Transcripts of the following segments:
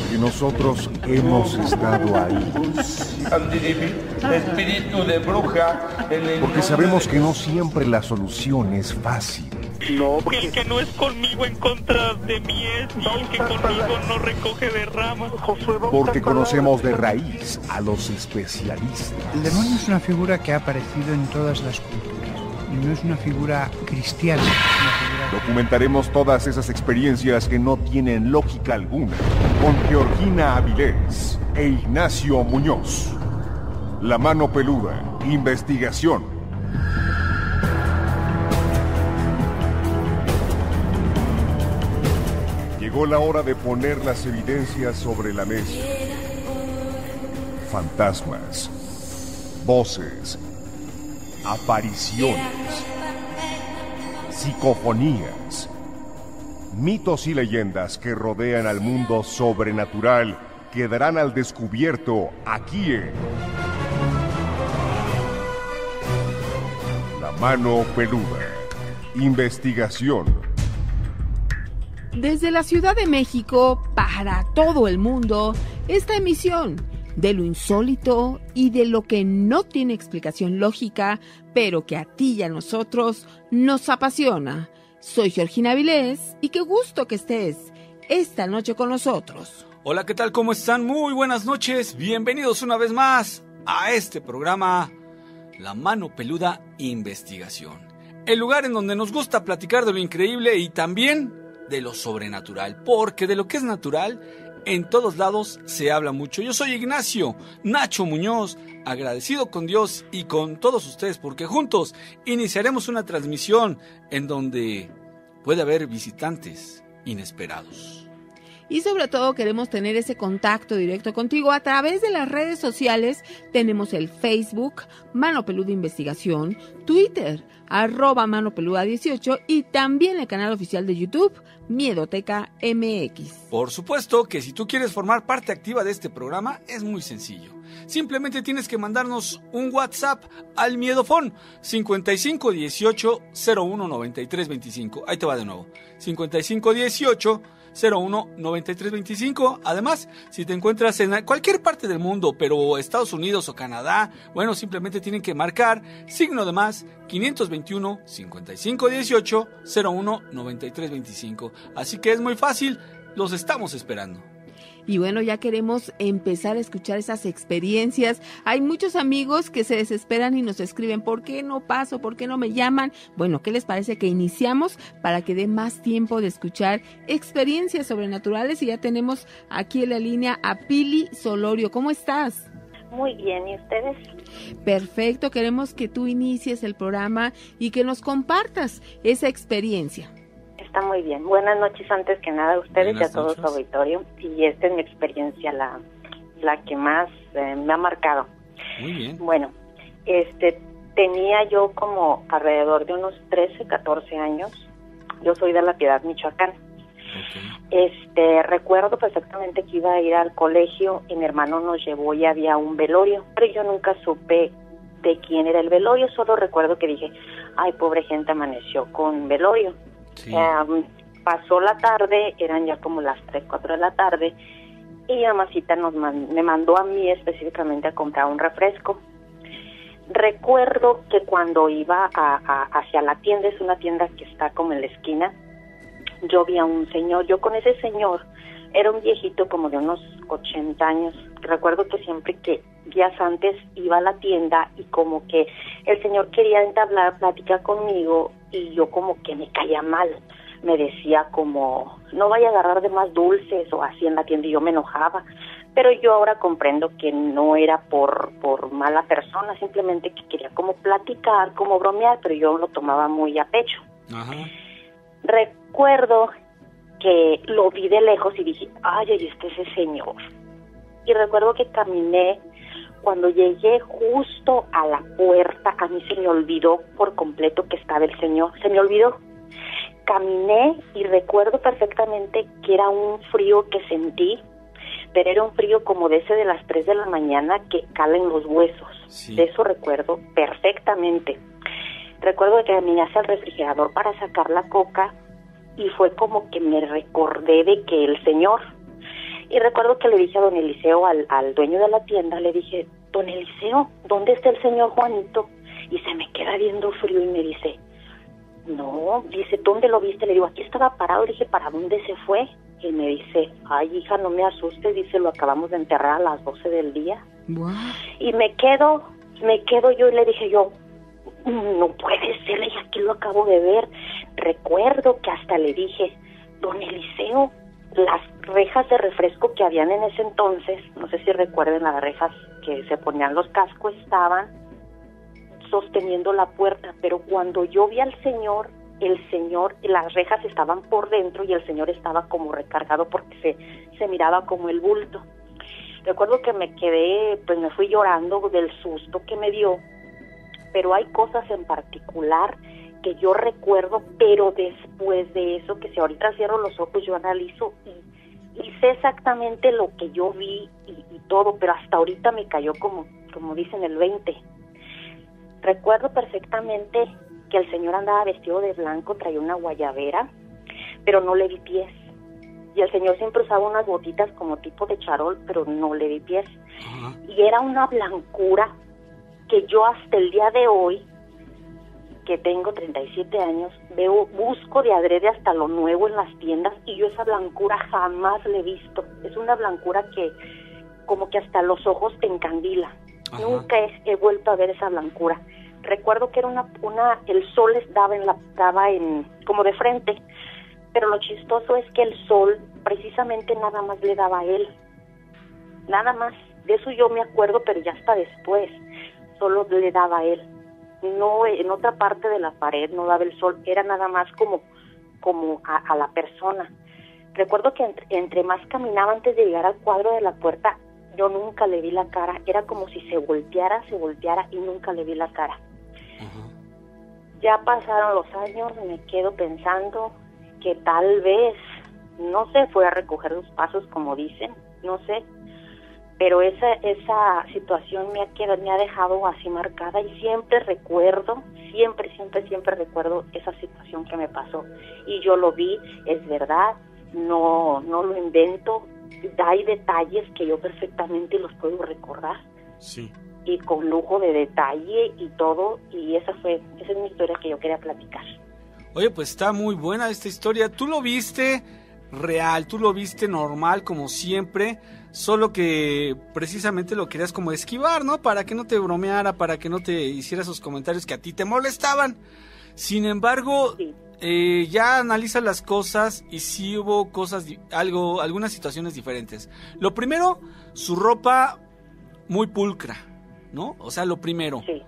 porque nosotros hemos estado ahí. Espíritu de bruja. Porque sabemos que no siempre la solución es fácil. No, Que el que no es conmigo en contra de mí es, y el que conmigo no recoge de ramas. Porque conocemos de raíz a los especialistas. El demonio es una figura que ha aparecido en todas las culturas. Y no es una figura cristiana, es una figura... Documentaremos todas esas experiencias que no tienen lógica alguna con Georgina Avilés e Ignacio Muñoz. La mano peluda, investigación. Llegó la hora de poner las evidencias sobre la mesa. Fantasmas, voces, apariciones, psicofonías, mitos y leyendas que rodean al mundo sobrenatural quedarán al descubierto aquí en La Mano Peluda. Investigación. Desde la Ciudad de México, para todo el mundo, esta emisión de lo insólito y de lo que no tiene explicación lógica, pero que a ti y a nosotros nos apasiona. Soy Georgina Avilés y qué gusto que estés esta noche con nosotros. Hola, ¿qué tal? ¿Cómo están? Muy buenas noches. Bienvenidos una vez más a este programa La Mano Peluda Investigación. El lugar en donde nos gusta platicar de lo increíble y también de lo sobrenatural, porque de lo que es natural en todos lados se habla mucho. Yo soy Ignacio Nacho Muñoz, agradecido con Dios y con todos ustedes porque juntos iniciaremos una transmisión en donde puede haber visitantes inesperados. Y sobre todo queremos tener ese contacto directo contigo a través de las redes sociales. Tenemos el Facebook, Mano Peluda Investigación, Twitter, @manopeluda18 y también el canal oficial de YouTube, Miedoteca MX. Por supuesto que si tú quieres formar parte activa de este programa, es muy sencillo. Simplemente tienes que mandarnos un WhatsApp al Miedofón 5518 01 93 25. Ahí te va de nuevo. 5518 01 93 25. Además, si te encuentras en cualquier parte del mundo, pero Estados Unidos o Canadá, bueno, simplemente tienen que marcar signo de más 521 55 18 01 93 25. Así que es muy fácil, los estamos esperando. Y bueno, ya queremos empezar a escuchar esas experiencias. Hay muchos amigos que se desesperan y nos escriben, ¿por qué no paso? ¿Por qué no me llaman? Bueno, ¿qué les parece que iniciamos para que dé más tiempo de escuchar experiencias sobrenaturales? Y ya tenemos aquí en la línea a Pili Solorio. ¿Cómo estás? Muy bien, ¿y ustedes? Perfecto, queremos que tú inicies el programa y que nos compartas esa experiencia. Está muy bien. Buenas noches antes que nada a ustedes y a todo su auditorio. Y esta es mi experiencia, la que más me ha marcado. Muy bien. Bueno, tenía yo como alrededor de unos 13, 14 años. Yo soy de La Piedad, Michoacán. Okay. Recuerdo perfectamente que iba a ir al colegio y mi hermano nos llevó y había un velorio, pero yo nunca supe de quién era el velorio. Solo recuerdo que dije, ay, pobre gente, amaneció con velorio. Sí. Pasó la tarde, eran ya como las 3, 4 de la tarde, y mamacita me mandó a mí específicamente a comprar un refresco. Recuerdo que cuando iba hacia la tienda, es una tienda que está como en la esquina, yo vi a un señor. Yo con ese señor, era un viejito como de unos 80 años. Recuerdo que siempre que días antes iba a la tienda y como que el señor quería entablar plática conmigo y yo como que me caía mal. Me decía como, no vaya a agarrar de más dulces o así en la tienda, y yo me enojaba. Pero yo ahora comprendo que no era por mala persona, simplemente que quería como platicar, como bromear, pero yo lo tomaba muy a pecho. Ajá. Recuerdo que lo vi de lejos y dije, ay, ahí está ese señor. Y recuerdo que caminé. Cuando llegué justo a la puerta, a mí se me olvidó por completo que estaba el señor. Se me olvidó. Caminé y recuerdo perfectamente que era un frío que sentí, pero era un frío como de ese de las 3 de la mañana que cala en los huesos. Sí. De eso recuerdo perfectamente. Recuerdo que caminé hacia el refrigerador para sacar la coca y fue como que me recordé de que el señor... Y recuerdo que le dije a don Eliseo, al dueño de la tienda, le dije, don Eliseo, ¿dónde está el señor Juanito? Y se me queda viendo frío y me dice, no, dice, ¿dónde lo viste? Le digo, aquí estaba parado. Le dije, ¿para dónde se fue? Y me dice, ay, hija, no me asustes, dice, lo acabamos de enterrar a las 12 del día. Wow. Y me quedo yo y le dije yo, no puede ser, le dije, aquí lo acabo de ver. Recuerdo que hasta le dije, don Eliseo, las rejas de refresco que habían en ese entonces, no sé si recuerden las rejas que se ponían los cascos, estaban sosteniendo la puerta, pero cuando yo vi al señor, las rejas estaban por dentro y el señor estaba como recargado porque se miraba como el bulto. Recuerdo que me quedé, pues me fui llorando del susto que me dio, pero hay cosas en particular que yo recuerdo, pero después de eso, que si ahorita cierro los ojos yo analizo y sé exactamente lo que yo vi y todo, pero hasta ahorita me cayó como dicen el 20. Recuerdo perfectamente que el señor andaba vestido de blanco, traía una guayabera, pero no le vi pies. Y el señor siempre usaba unas botitas como tipo de charol, pero no le vi pies. Uh-huh. Y era una blancura que yo hasta el día de hoy, que tengo 37 años, busco de adrede hasta lo nuevo en las tiendas y yo esa blancura jamás la he visto. Es una blancura que como que hasta los ojos te encandila. Ajá. Nunca he vuelto a ver esa blancura. Recuerdo que era el sol daba en como de frente, pero lo chistoso es que el sol precisamente nada más le daba a él. Nada más. De eso yo me acuerdo, pero ya hasta después. Solo le daba a él. No, en otra parte de la pared no daba el sol, era nada más como a la persona. Recuerdo que entre más caminaba antes de llegar al cuadro de la puerta, yo nunca le vi la cara, era como si se volteara y nunca le vi la cara. Uh-huh. Ya pasaron los años, me quedo pensando que tal vez, no sé, fue a recoger los pasos como dicen, no sé, pero esa situación me ha dejado así marcada y siempre recuerdo esa situación que me pasó y yo lo vi, es verdad, no lo invento, hay detalles que yo perfectamente los puedo recordar. Sí. Y con lujo de detalle y todo, y esa es mi historia que yo quería platicar. Oye, pues está muy buena esta historia. ¿Tú lo viste real? ¿Tú lo viste normal como siempre? Solo que precisamente lo querías como esquivar, ¿no? Para que no te bromeara, para que no te hiciera esos comentarios que a ti te molestaban. Sin embargo, sí. Ya analiza las cosas y sí hubo algunas situaciones diferentes. Lo primero, su ropa muy pulcra, ¿no? O sea, lo primero. Sí.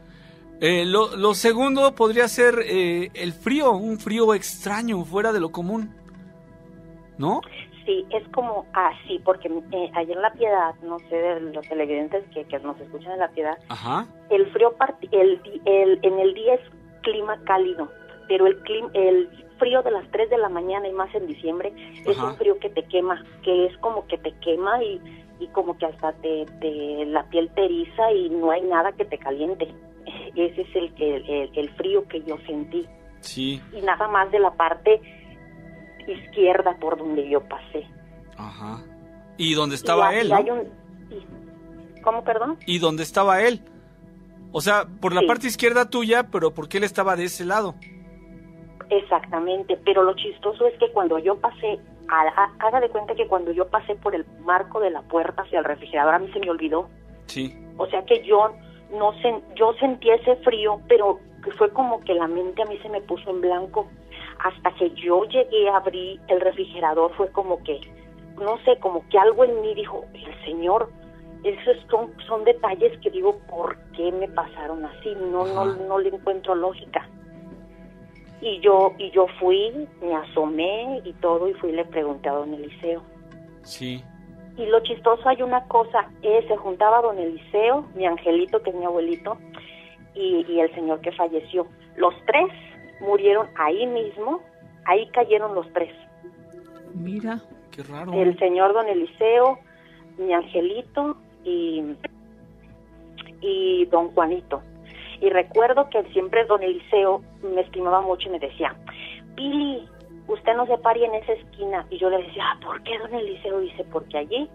Lo segundo podría ser el frío, un frío extraño, fuera de lo común, ¿no? Sí, es como así, porque ayer en La Piedad, no sé de los televidentes que nos escuchan en La Piedad, ajá, el frío en el día es clima cálido, pero el frío de las 3 de la mañana y más en diciembre es un frío que te quema, que es como que te quema y como que hasta la piel te eriza y no hay nada que te caliente. Ese es el frío que yo sentí. Sí. Y nada más de la parte izquierda por donde yo pasé. Ajá. ¿Y dónde estaba él? ¿Cómo, perdón? ¿Y dónde estaba él? O sea, por la parte izquierda tuya, pero ¿por qué él estaba de ese lado? Exactamente, pero lo chistoso es que cuando yo pasé, haga de cuenta que cuando yo pasé por el marco de la puerta hacia el refrigerador, a mí se me olvidó. Sí. O sea que yo sentí ese frío, pero que fue como que la mente a mí se me puso en blanco. Hasta que yo llegué a abrir el refrigerador fue como que, no sé, como que algo en mí dijo, el señor, esos son detalles que digo, ¿por qué me pasaron así? No le encuentro lógica. Y yo fui, me asomé y todo, y fui y le pregunté a don Eliseo. Sí. Y lo chistoso, hay una cosa, se juntaba don Eliseo, mi angelito, que es mi abuelito, y el señor que falleció. Los 3 murieron ahí mismo, ahí cayeron los 3. Mira, qué raro. El señor don Eliseo, mi angelito y don Juanito. Y recuerdo que siempre don Eliseo me estimaba mucho y me decía, Pili, usted no se pare en esa esquina. Y yo le decía, ¿por qué, don Eliseo? Dice, porque allí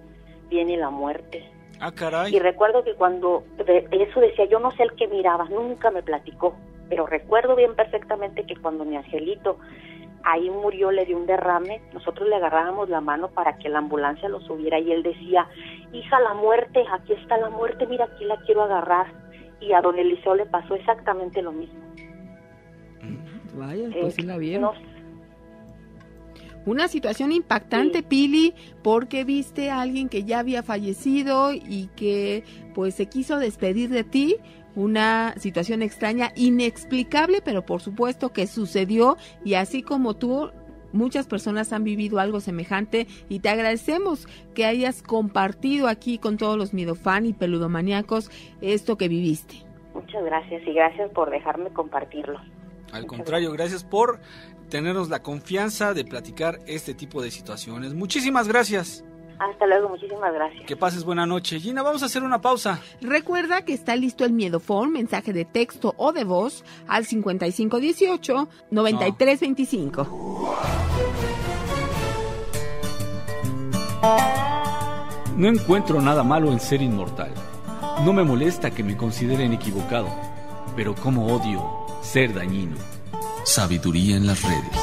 viene la muerte. Ah, caray. Y recuerdo que cuando eso decía, yo no sé el que miraba, nunca me platicó, pero recuerdo bien perfectamente que cuando mi angelito ahí murió, le dio un derrame, nosotros le agarrábamos la mano para que la ambulancia lo subiera y él decía, hija, la muerte, aquí está la muerte, mira, aquí la quiero agarrar. Y a don Eliseo le pasó exactamente lo mismo. Vaya, pues sí la vieron. No, una situación impactante, sí. Pili, porque viste a alguien que ya había fallecido y que pues se quiso despedir de ti. Una situación extraña, inexplicable, pero por supuesto que sucedió, y así como tú, muchas personas han vivido algo semejante, y te agradecemos que hayas compartido aquí con todos los miedofan y peludomaníacos esto que viviste. Muchas gracias, y gracias por dejarme compartirlo. Al contrario, gracias por tenernos la confianza de platicar este tipo de situaciones. Muchísimas gracias. Hasta luego, muchísimas gracias. Que pases buena noche. Gina, vamos a hacer una pausa. Recuerda que está listo el miedofon, mensaje de texto o de voz al 5518-9325. No encuentro nada malo en ser inmortal. No me molesta que me consideren equivocado, pero como odio ser dañino. Sabiduría en las redes.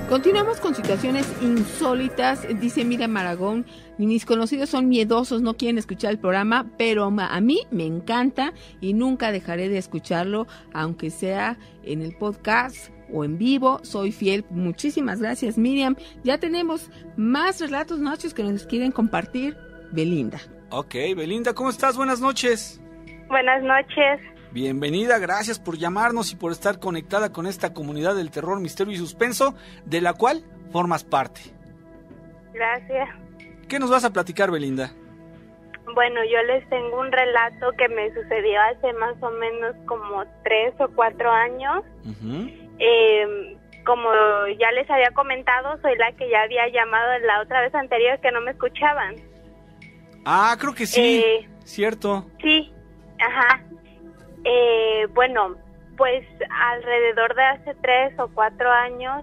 Continuamos con situaciones insólitas. Dice Miriam Aragón, mis conocidos son miedosos, no quieren escuchar el programa, pero a mí me encanta y nunca dejaré de escucharlo, aunque sea en el podcast o en vivo, soy fiel. Muchísimas gracias, Miriam. Ya tenemos más relatos noches que nos quieren compartir. Belinda. Ok, Belinda, ¿cómo estás? Buenas noches. Buenas noches. Bienvenida, gracias por llamarnos y por estar conectada con esta comunidad del terror, misterio y suspenso, de la cual formas parte. Gracias. ¿Qué nos vas a platicar, Belinda? Bueno, yo les tengo un relato que me sucedió hace más o menos como 3 o 4 años. Uh-huh. Como ya les había comentado, soy la que ya había llamado la otra vez anterior que no me escuchaban. Ah, creo que sí, cierto. Sí, ajá. Bueno, pues alrededor de hace 3 o 4 años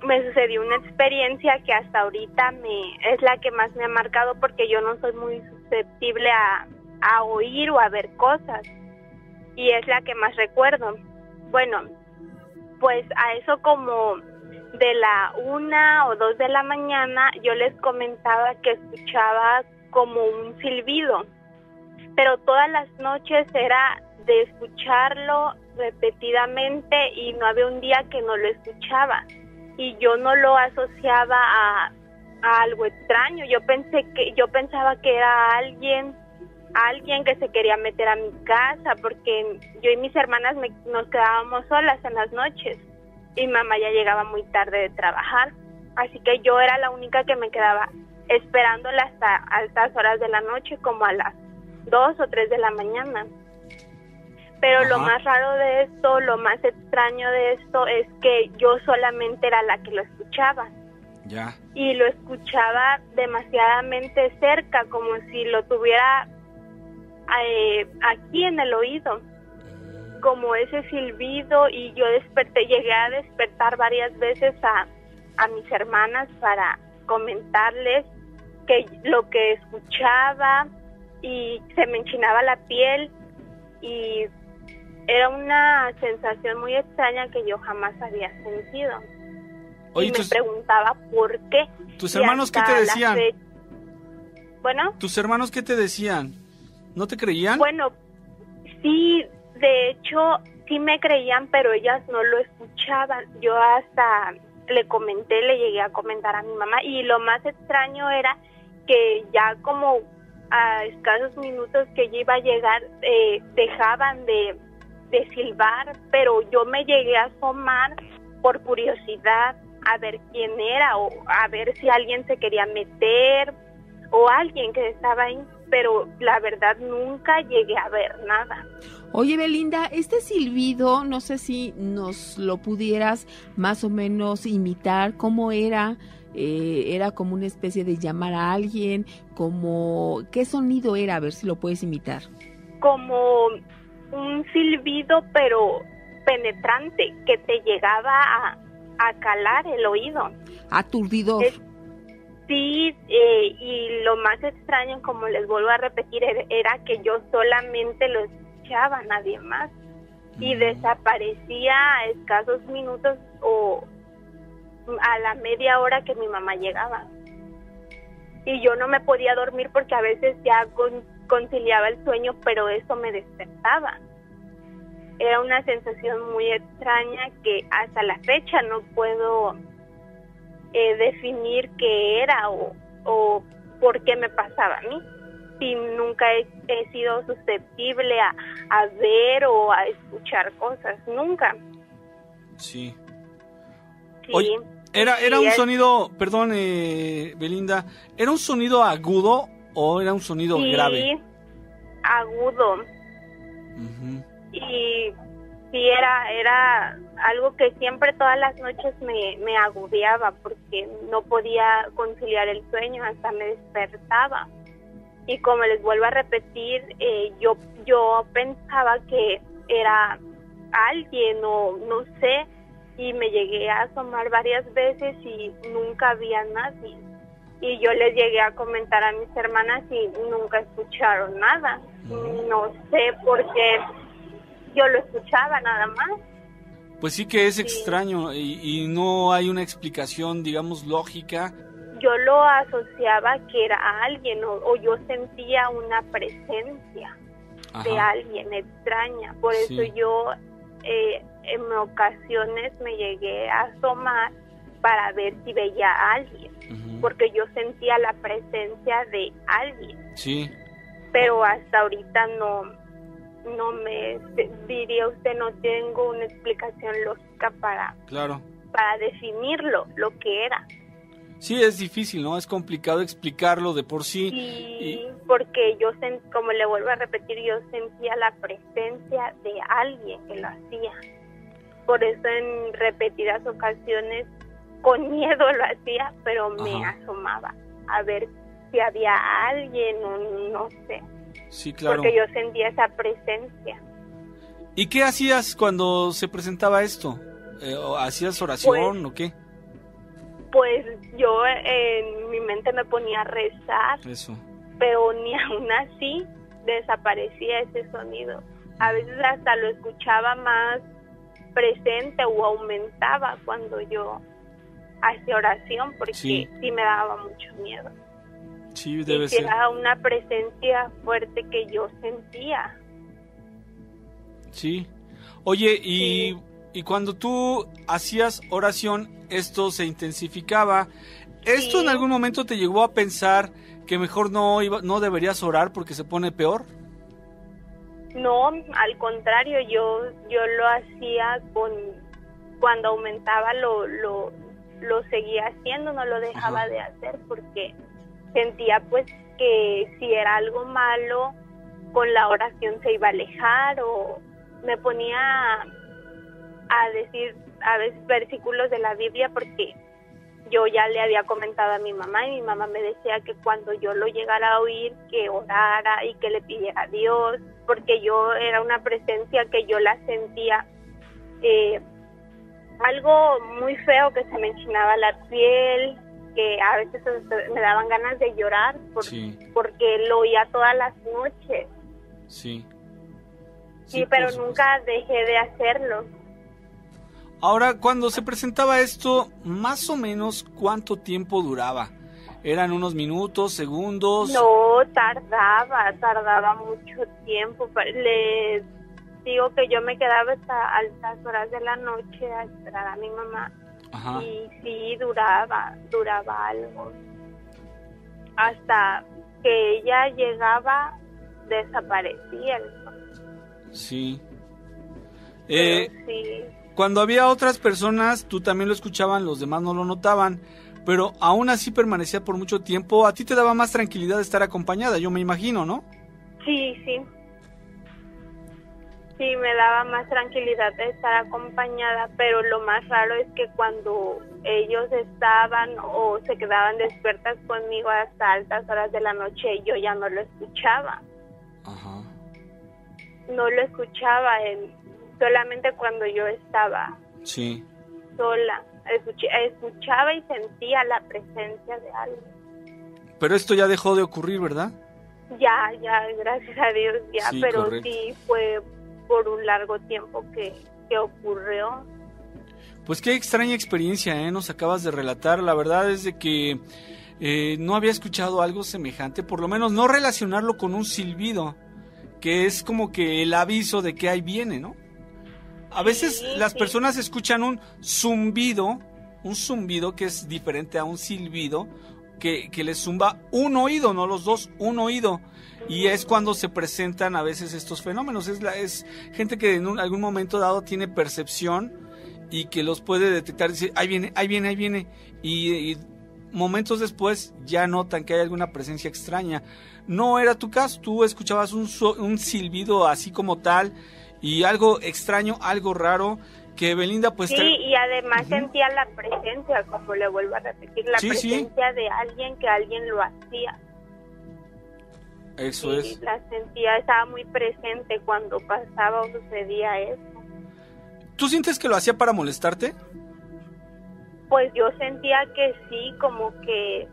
me sucedió una experiencia que hasta ahorita es la que más me ha marcado, porque yo no soy muy susceptible a oír o a ver cosas, y es la que más recuerdo. Bueno, pues a eso como de la 1 o 2 de la mañana yo les comentaba que escuchaba como un silbido, pero todas las noches era de escucharlo repetidamente y no había un día que no lo escuchaba, y yo no lo asociaba a algo extraño. Yo pensaba que era alguien que se quería meter a mi casa, porque yo y mis hermanas nos quedábamos solas en las noches y mamá ya llegaba muy tarde de trabajar, así que yo era la única que me quedaba esperándola hasta altas horas de la noche, como a las 2 o 3 de la mañana. Pero ajá, lo más raro de esto, lo más extraño de esto es que yo solamente era la que lo escuchaba. Ya. Y lo escuchaba demasiadamente cerca, como si lo tuviera aquí en el oído, como ese silbido, y yo llegué a despertar varias veces a mis hermanas para comentarles que lo que escuchaba, y se me enchinaba la piel, y era una sensación muy extraña que yo jamás había sentido. Oye, y me preguntaba por qué. ¿Tus hermanos qué te decían? Bueno. ¿Tus hermanos qué te decían? ¿No te creían? Bueno, sí, de hecho, sí me creían, pero ellas no lo escuchaban. Yo hasta le llegué a comentar a mi mamá, y lo más extraño era que ya como a escasos minutos que yo iba a llegar, dejaban de silbar, pero yo me llegué a asomar por curiosidad a ver quién era, o a ver si alguien se quería meter, o alguien que estaba ahí, pero la verdad nunca llegué a ver nada. Oye, Belinda, este silbido, no sé si nos lo pudieras más o menos imitar, ¿cómo era? Era como una especie de llamar a alguien, como ¿qué sonido era? A ver si lo puedes imitar. Como un silbido, pero penetrante que te llegaba a calar el oído. Aturdidor. Sí, y lo más extraño, como les vuelvo a repetir, era que yo solamente lo escuchaba, nadie más. Y desaparecía a escasos minutos o a la media hora que mi mamá llegaba. Y yo no me podía dormir porque a veces ya conciliaba el sueño, pero eso me despertaba. Era una sensación muy extraña que hasta la fecha no puedo definir qué era o por qué me pasaba a mí. Si nunca he sido susceptible a ver o a escuchar cosas, nunca. Sí. Sí. Oye, era un sonido, perdón, Belinda, ¿era un sonido agudo o era un sonido grave? Agudo. Uh-huh. Y sí, era algo que siempre todas las noches me agobiaba porque no podía conciliar el sueño, hasta me despertaba. Y como les vuelvo a repetir, yo pensaba que era alguien o no sé, y me llegué a asomar varias veces y nunca había nadie. Y yo les llegué a comentar a mis hermanas y nunca escucharon nada. No sé por qué yo lo escuchaba nada más. Pues sí que es extraño y no hay una explicación, digamos, lógica. Yo lo asociaba que era alguien o yo sentía una presencia de alguien extraña. Por eso yo en ocasiones me llegué a asomar para ver si veía a alguien, porque yo sentía la presencia de alguien. Sí. Pero hasta ahorita no me diría usted, no tengo una explicación lógica para definirlo, lo que era. Sí, es difícil, ¿no? Es complicado explicarlo de por sí. Sí, porque yo, como le vuelvo a repetir, yo sentía la presencia de alguien que lo hacía. Por eso en repetidas ocasiones, con miedo lo hacía, pero me asomaba a ver si había alguien o no sé. Sí, claro. Porque yo sentía esa presencia. ¿Y qué hacías cuando se presentaba esto? ¿Hacías oración o qué? Pues yo en mi mente me ponía a rezar. Eso. Pero ni aún así desaparecía ese sonido. A veces hasta lo escuchaba más presente o aumentaba cuando yo hacía oración, porque sí me daba mucho miedo. Sí, debe ser. Era una presencia fuerte que yo sentía. Sí. Oye, y cuando tú hacías oración, esto se intensificaba. ¿Esto en algún momento te llegó a pensar que mejor no deberías orar porque se pone peor? No, al contrario, yo lo hacía cuando aumentaba lo seguía haciendo, no lo dejaba de hacer porque sentía pues que si era algo malo, con la oración se iba a alejar, o me ponía a decir a veces versículos de la Biblia porque yo ya le había comentado a mi mamá y mi mamá me decía que cuando yo lo llegara a oír, que orara y que le pidiera a Dios, porque yo era una presencia que yo la sentía algo muy feo, que se me enchinaba la piel, que a veces me daban ganas de llorar porque lo oía todas las noches. Sí, pero nunca dejé de hacerlo. Ahora, cuando se presentaba esto, más o menos, ¿cuánto tiempo duraba? ¿Eran unos minutos, segundos? No, tardaba mucho tiempo. Les digo que yo me quedaba hasta altas horas de la noche a esperar a mi mamá. Ajá. Y sí, duraba algo. Hasta que ella llegaba, desaparecía el sol. Sí. Sí. Cuando había otras personas, tú también lo escuchaban, los demás no lo notaban, pero aún así permanecía por mucho tiempo. A ti te daba más tranquilidad estar acompañada, yo me imagino, ¿no? Sí. Sí, me daba más tranquilidad de estar acompañada, pero lo más raro es que cuando ellos estaban o se quedaban despiertas conmigo hasta altas horas de la noche, yo ya no lo escuchaba. Ajá. No lo escuchaba. solamente cuando yo estaba Sí. sola. Escuchaba y sentía la presencia de alguien. Pero esto ya dejó de ocurrir, ¿verdad? Ya, gracias a Dios, ya, Sí, pero correcto. sí fue por un largo tiempo que ocurrió. Pues qué extraña experiencia, nos acabas de relatar. La verdad es de que no había escuchado algo semejante, por lo menos no relacionarlo con un silbido, que es como que el aviso de que ahí viene, ¿no? A veces las personas escuchan un zumbido que es diferente a un silbido, que les zumba un oído, no los dos, un oído. Y es cuando se presentan a veces estos fenómenos. Es gente que en algún momento dado tiene percepción y que los puede detectar y dice, ahí viene. Y momentos después ya notan que hay alguna presencia extraña. No era tu caso, tú escuchabas un silbido así como tal y algo extraño, algo raro, que Belinda pues... Sí, y además sentía la presencia, como le vuelvo a repetir, la presencia de alguien, que alguien lo hacía. Eso es. La sentía, estaba muy presente cuando pasaba o sucedía eso. ¿Tú sientes que lo hacía para molestarte? Pues yo sentía que sí, como que...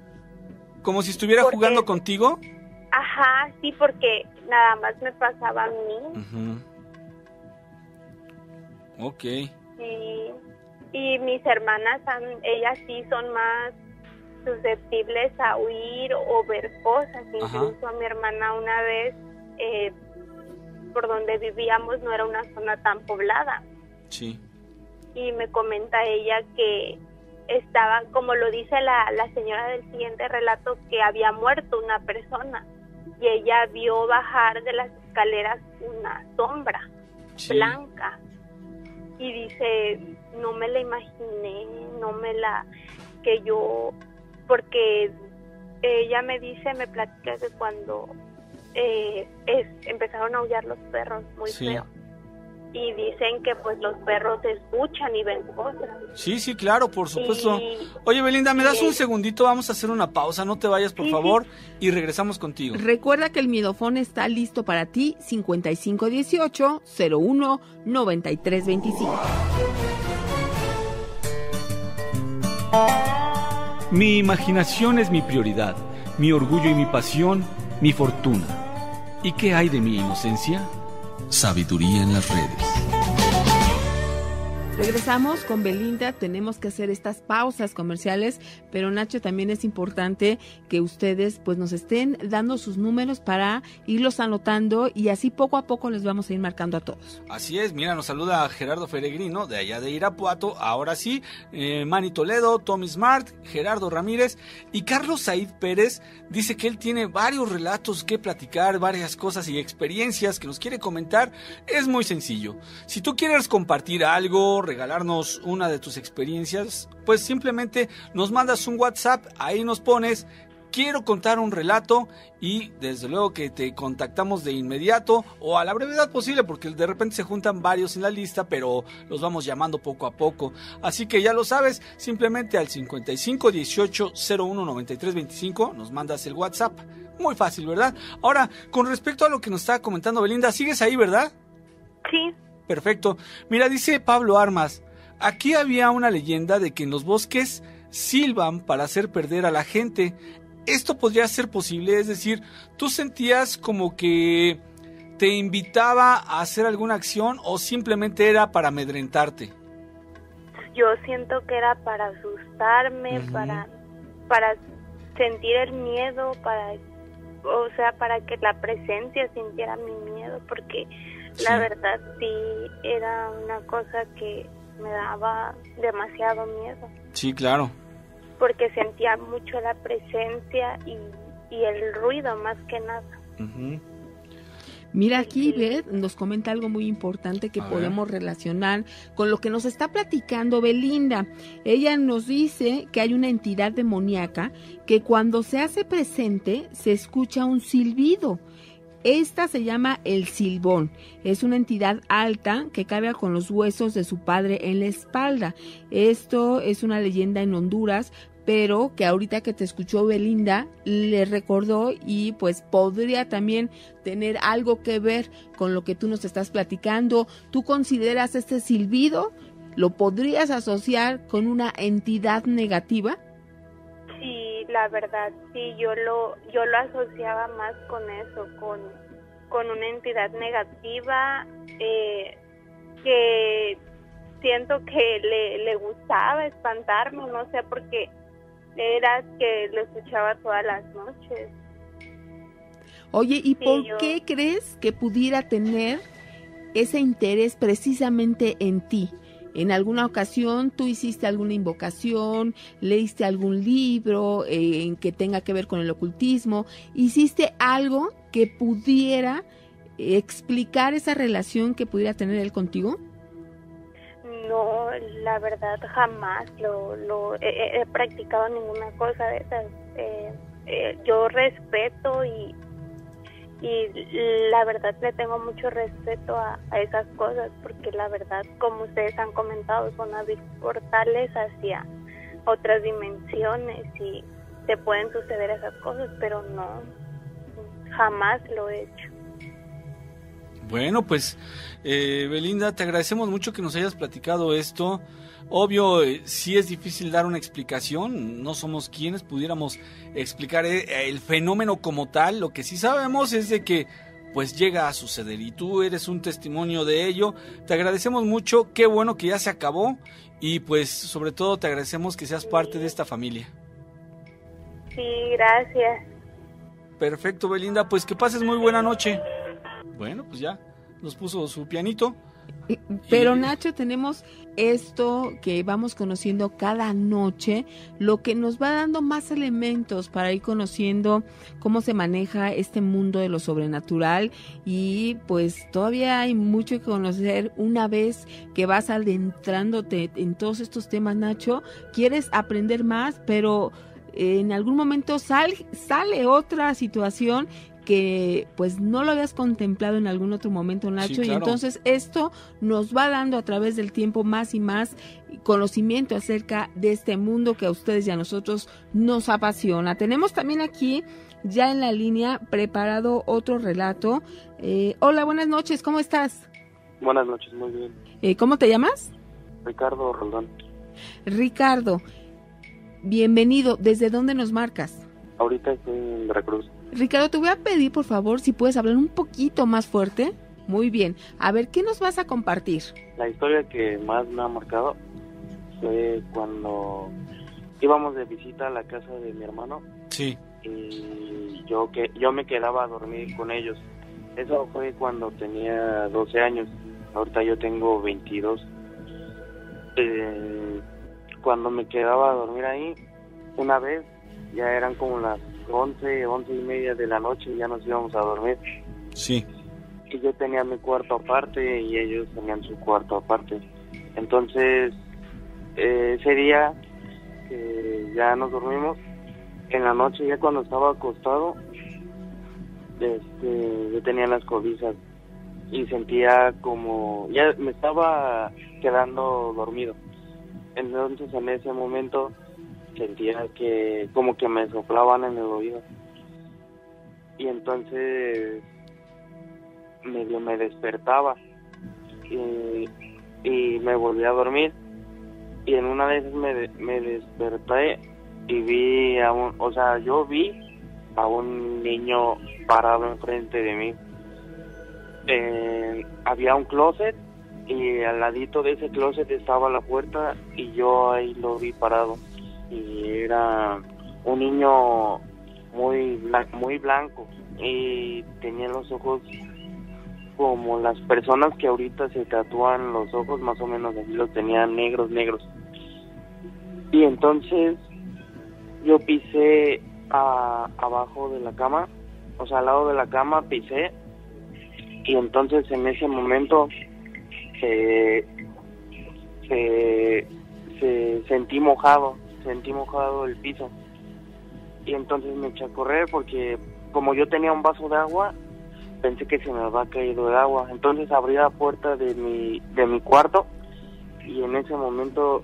¿Como si estuviera jugando contigo? Ajá, sí, porque nada más me pasaba a mí. Ok. Y mis hermanas, ellas sí son más susceptibles a oír o ver cosas. Incluso a mi hermana una vez, por donde vivíamos no era una zona tan poblada. Sí. Y me comenta ella que estaba, como lo dice la señora del siguiente relato, que había muerto una persona y ella vio bajar de las escaleras una sombra blanca y dice, no me la imaginé, que yo, porque ella me platica que cuando empezaron a aullar los perros muy feo. Y dicen que pues los perros escuchan y ven cosas. Sí, claro, por supuesto. Oye, Belinda, ¿me das un segundito? Vamos a hacer una pausa, no te vayas, por favor, y regresamos contigo. Recuerda que el Miedofón está listo para ti, 5518-01-9325. Mi imaginación es mi prioridad, mi orgullo y mi pasión, mi fortuna. ¿Y qué hay de mi inocencia? Sabiduría en las redes. Regresamos con Belinda, tenemos que hacer estas pausas comerciales, pero Nacho, también es importante que ustedes pues nos estén dando sus números para irlos anotando y así poco a poco les vamos a ir marcando a todos. Así es, mira, nos saluda Gerardo Feregrino de allá de Irapuato, ahora sí, Manny Toledo, Tommy Smart, Gerardo Ramírez y Carlos Said Pérez dice que él tiene varios relatos que platicar, varias cosas y experiencias que nos quiere comentar. Es muy sencillo, si tú quieres compartir algo, regalarnos una de tus experiencias, pues simplemente nos mandas un WhatsApp, ahí nos pones quiero contar un relato y desde luego que te contactamos de inmediato o a la brevedad posible porque de repente se juntan varios en la lista, pero los vamos llamando poco a poco, así que ya lo sabes, simplemente al 5518-019325 nos mandas el WhatsApp, muy fácil, ¿verdad? Ahora, con respecto a lo que nos estaba comentando Belinda, ¿sigues ahí, verdad? Sí. Perfecto. Mira, dice Pablo Armas, aquí había una leyenda de que en los bosques silban para hacer perder a la gente. ¿Esto podría ser posible? Es decir, ¿tú sentías como que te invitaba a hacer alguna acción o simplemente era para amedrentarte? Yo siento que era para asustarme, para sentir el miedo, para que la presencia sintiera mi miedo, porque la verdad sí era una cosa que me daba demasiado miedo. Sí, claro. Porque sentía mucho la presencia y el ruido más que nada. Mira, aquí Beth nos comenta algo muy importante que podemos relacionar con lo que nos está platicando Belinda. Ella nos dice que hay una entidad demoníaca que cuando se hace presente se escucha un silbido. Esta se llama el silbón. Es una entidad alta que carga con los huesos de su padre en la espalda. Esto es una leyenda en Honduras, pero que ahorita que te escuchó Belinda le recordó y pues podría también tener algo que ver con lo que tú nos estás platicando. ¿Tú consideras este silbido? ¿Lo podrías asociar con una entidad negativa? Sí, la verdad, sí, yo lo asociaba más con eso, con una entidad negativa que siento que le gustaba espantarme, no sé, porque era que lo escuchaba todas las noches. Oye, ¿y Sí, por qué crees que pudiera tener ese interés precisamente en ti? ¿En alguna ocasión tú hiciste alguna invocación, leíste algún libro en que tenga que ver con el ocultismo? ¿Hiciste algo que pudiera explicar esa relación que pudiera tener él contigo? No, la verdad jamás he practicado ninguna cosa de esas. Yo respeto y la verdad le tengo mucho respeto a esas cosas, porque la verdad, como ustedes han comentado, son abrir portales hacia otras dimensiones y te pueden suceder esas cosas, pero no, jamás lo he hecho. Bueno, pues Belinda, te agradecemos mucho que nos hayas platicado esto. Obvio, sí es difícil dar una explicación, no somos quienes pudiéramos explicar el fenómeno como tal. Lo que sí sabemos es de que pues llega a suceder y tú eres un testimonio de ello. Te agradecemos mucho, qué bueno que ya se acabó y pues sobre todo te agradecemos que seas parte de esta familia. Sí, gracias. Perfecto, Belinda, pues que pases muy buena noche. Bueno, pues ya nos puso su pianito. Pero Nacho, tenemos esto que vamos conociendo cada noche, lo que nos va dando más elementos para ir conociendo cómo se maneja este mundo de lo sobrenatural, y pues todavía hay mucho que conocer una vez que vas adentrándote en todos estos temas, Nacho. Quieres aprender más, pero en algún momento sale otra situación que pues no lo habías contemplado en algún otro momento, Nacho, sí, claro. Y entonces esto nos va dando a través del tiempo más y más conocimiento acerca de este mundo que a ustedes y a nosotros nos apasiona. Tenemos también aquí ya en la línea preparado otro relato. Hola, buenas noches, ¿cómo estás? Buenas noches, muy bien. ¿Cómo te llamas? Ricardo Roldán. Ricardo, bienvenido. ¿Desde dónde nos marcas? Ahorita estoy en Veracruz. Ricardo, te voy a pedir, por favor, si puedes hablar un poquito más fuerte. Muy bien. A ver, ¿qué nos vas a compartir? La historia que más me ha marcado fue cuando íbamos de visita a la casa de mi hermano. Sí. Y yo me quedaba a dormir con ellos. Eso fue cuando tenía 12 años. Ahorita yo tengo 22. Cuando me quedaba a dormir ahí, una vez, ya eran como las 11:30 de la noche y ya nos íbamos a dormir. Sí. Y yo tenía mi cuarto aparte y ellos tenían su cuarto aparte. Entonces, ese día que ya nos dormimos, en la noche ya cuando estaba acostado, yo tenía las cobijas y sentía como, ya me estaba quedando dormido. Entonces en ese momento sentía que como que me soplaban en el oído y entonces medio me despertaba y me volví a dormir, y en una vez me desperté y vi yo vi a un niño parado enfrente de mí. Había un closet y al ladito de ese closet estaba la puerta y yo ahí lo vi parado. Y era un niño muy blanco y tenía los ojos como las personas que ahorita se tatúan los ojos, más o menos así los tenían negros. Y entonces yo pisé abajo de la cama, o sea, al lado de la cama pisé, y entonces en ese momento sentí mojado el piso, y entonces me eché a correr porque como yo tenía un vaso de agua, pensé que se me había caído el agua. Entonces abrí la puerta de mi cuarto y en ese momento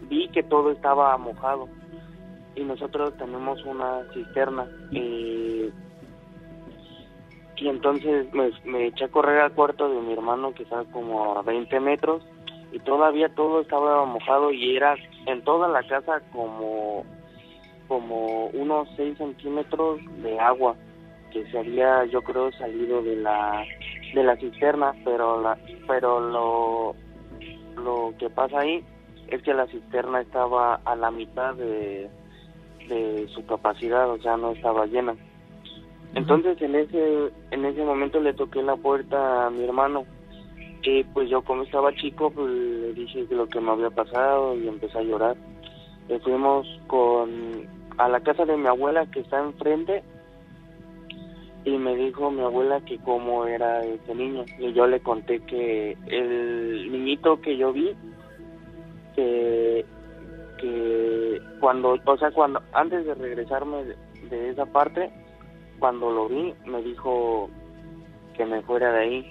vi que todo estaba mojado. Y nosotros tenemos una cisterna y entonces me eché a correr al cuarto de mi hermano, que está como a 20 metros, y todavía todo estaba mojado y era en toda la casa como unos 6 centímetros de agua que se había, yo creo, salido de la cisterna, pero lo que pasa ahí es que la cisterna estaba a la mitad de su capacidad, o sea, no estaba llena. Entonces en ese momento le toqué la puerta a mi hermano, y pues yo, como estaba chico, pues le dije lo que me había pasado y empecé a llorar. Fuimos a la casa de mi abuela, que está enfrente, y me dijo mi abuela que cómo era ese niño, y yo le conté que el niñito que yo vi, que cuando antes de regresarme de esa parte, cuando lo vi, me dijo que me fuera de ahí.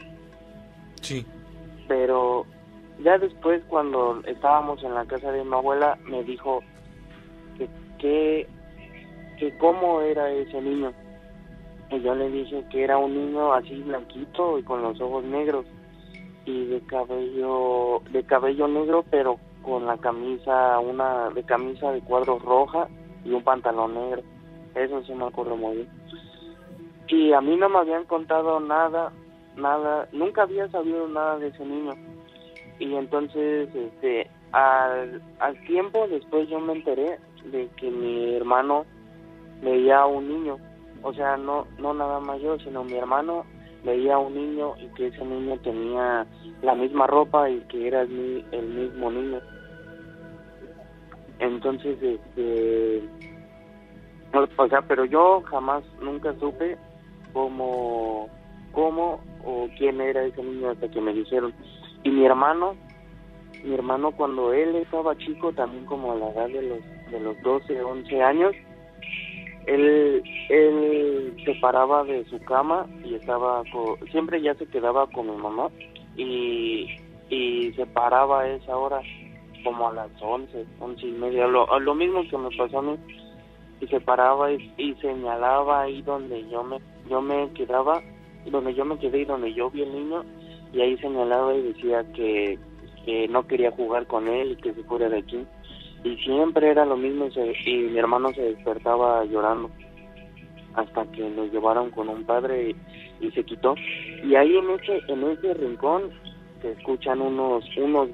Sí. Pero ya después, cuando estábamos en la casa de mi abuela, me dijo que cómo era ese niño. Y yo le dije que era un niño así blanquito y con los ojos negros y de cabello negro, pero con la camisa de cuadros roja y un pantalón negro. Eso sí me acuerdo muy bien. Y a mí no me habían contado nada, nunca había sabido nada de ese niño. Y entonces al tiempo después yo me enteré de que mi hermano veía a un niño, o sea, no nada más yo, sino mi hermano veía a un niño, y que ese niño tenía la misma ropa y que era el mismo niño. Entonces, o sea, pero yo jamás, nunca supe cómo o quién era ese niño hasta que me dijeron. Y mi hermano cuando él estaba chico, también como a la edad de los 12, 11 años, él se paraba de su cama y siempre ya se quedaba con mi mamá, y se paraba a esa hora, como a las 11:30, lo mismo que me pasó a mí, y se paraba y señalaba ahí donde yo me quedaba, donde yo me quedé y donde yo vi el niño, y ahí señalaba y decía que no quería jugar con él y que se fuera de aquí. Y siempre era lo mismo, y mi hermano se despertaba llorando hasta que lo llevaron con un padre y se quitó. Y ahí en ese rincón se escuchan unos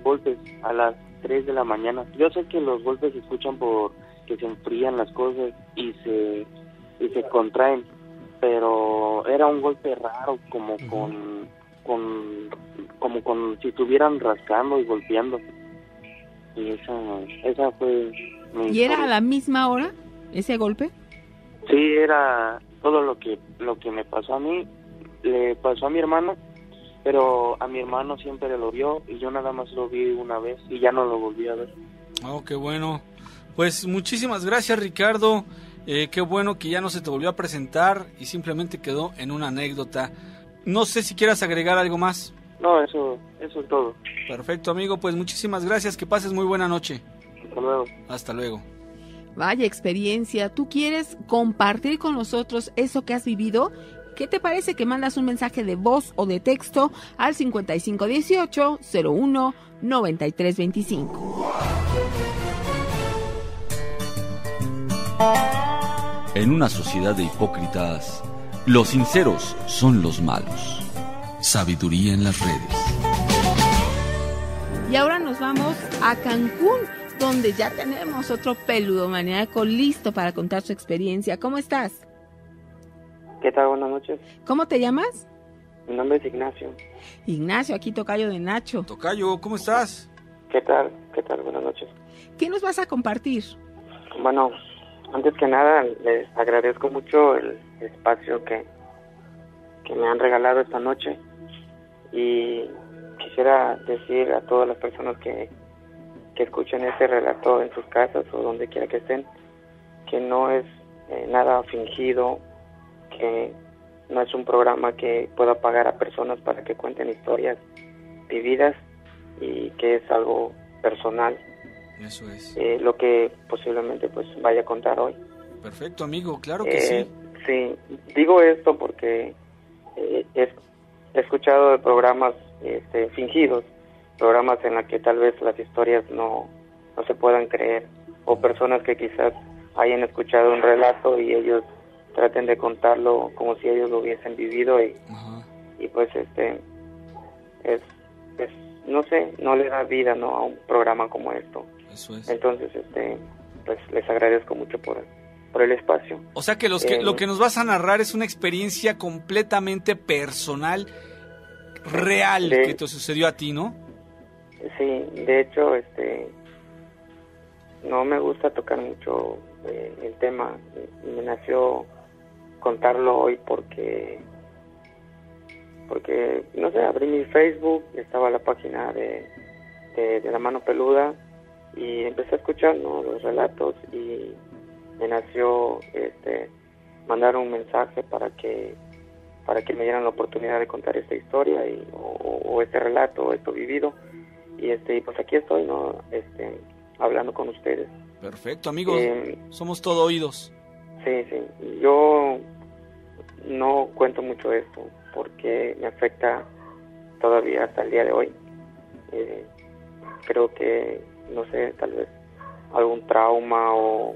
golpes a las 3 de la mañana. Yo sé que los golpes se escuchan por que se enfrían las cosas y se contraen, pero era un golpe raro, como con si estuvieran rascando y golpeando. Y esa fue mi ¿Y era historia. a la misma hora ese golpe? Sí, era todo lo que me pasó a mí, le pasó a mi hermano, pero a mi hermano siempre lo vio y yo nada más lo vi una vez y ya no lo volví a ver. Oh, qué bueno. Pues muchísimas gracias, Ricardo. Qué bueno que ya no se te volvió a presentar y simplemente quedó en una anécdota. No sé si quieras agregar algo más. No, eso es todo. Perfecto, amigo, pues muchísimas gracias, que pases muy buena noche. Hasta luego. Hasta luego. Vaya experiencia. ¿Tú quieres compartir con nosotros eso que has vivido? ¿Qué te parece que mandas un mensaje de voz o de texto al 5518-01-9325? En una sociedad de hipócritas, los sinceros son los malos. Sabiduría en las redes. Y ahora nos vamos a Cancún, donde ya tenemos otro peludo maníaco listo para contar su experiencia. ¿Cómo estás? ¿Qué tal? Buenas noches. ¿Cómo te llamas? Mi nombre es Ignacio. Ignacio, aquí tocayo de Nacho. Tocayo, ¿cómo estás? ¿Qué tal? Buenas noches. ¿Qué nos vas a compartir? Bueno, antes que nada, les agradezco mucho el espacio que me han regalado esta noche, y quisiera decir a todas las personas que escuchen este relato en sus casas o donde quiera que estén, que no es nada fingido que no es un programa que pueda pagar a personas para que cuenten historias vividas y que es algo personal. Eso es. Lo que posiblemente pues vaya a contar hoy. Perfecto, amigo, claro que sí. Sí, digo esto porque he escuchado de programas fingidos, programas en los que tal vez las historias no se puedan creer, o personas que quizás hayan escuchado un relato y ellos traten de contarlo como si ellos lo hubiesen vivido y pues no sé, no le da vida, ¿no?, a un programa como esto. Eso es. Entonces pues les agradezco mucho por el espacio. O sea que lo que nos vas a narrar es una experiencia completamente personal, real, que te sucedió a ti, ¿no? Sí, de hecho, no me gusta tocar mucho el tema. Me nació contarlo hoy porque no sé, abrí mi Facebook, estaba la página de La Mano Peluda y empecé a escuchar, ¿no?, los relatos, y me nació mandar un mensaje para que me dieran la oportunidad de contar esta historia o este relato, o esto vivido, y pues aquí estoy, ¿no?, hablando con ustedes. Perfecto, amigos, somos todo oídos. Sí, yo no cuento mucho esto porque me afecta todavía hasta el día de hoy. Creo que, no sé, tal vez algún trauma o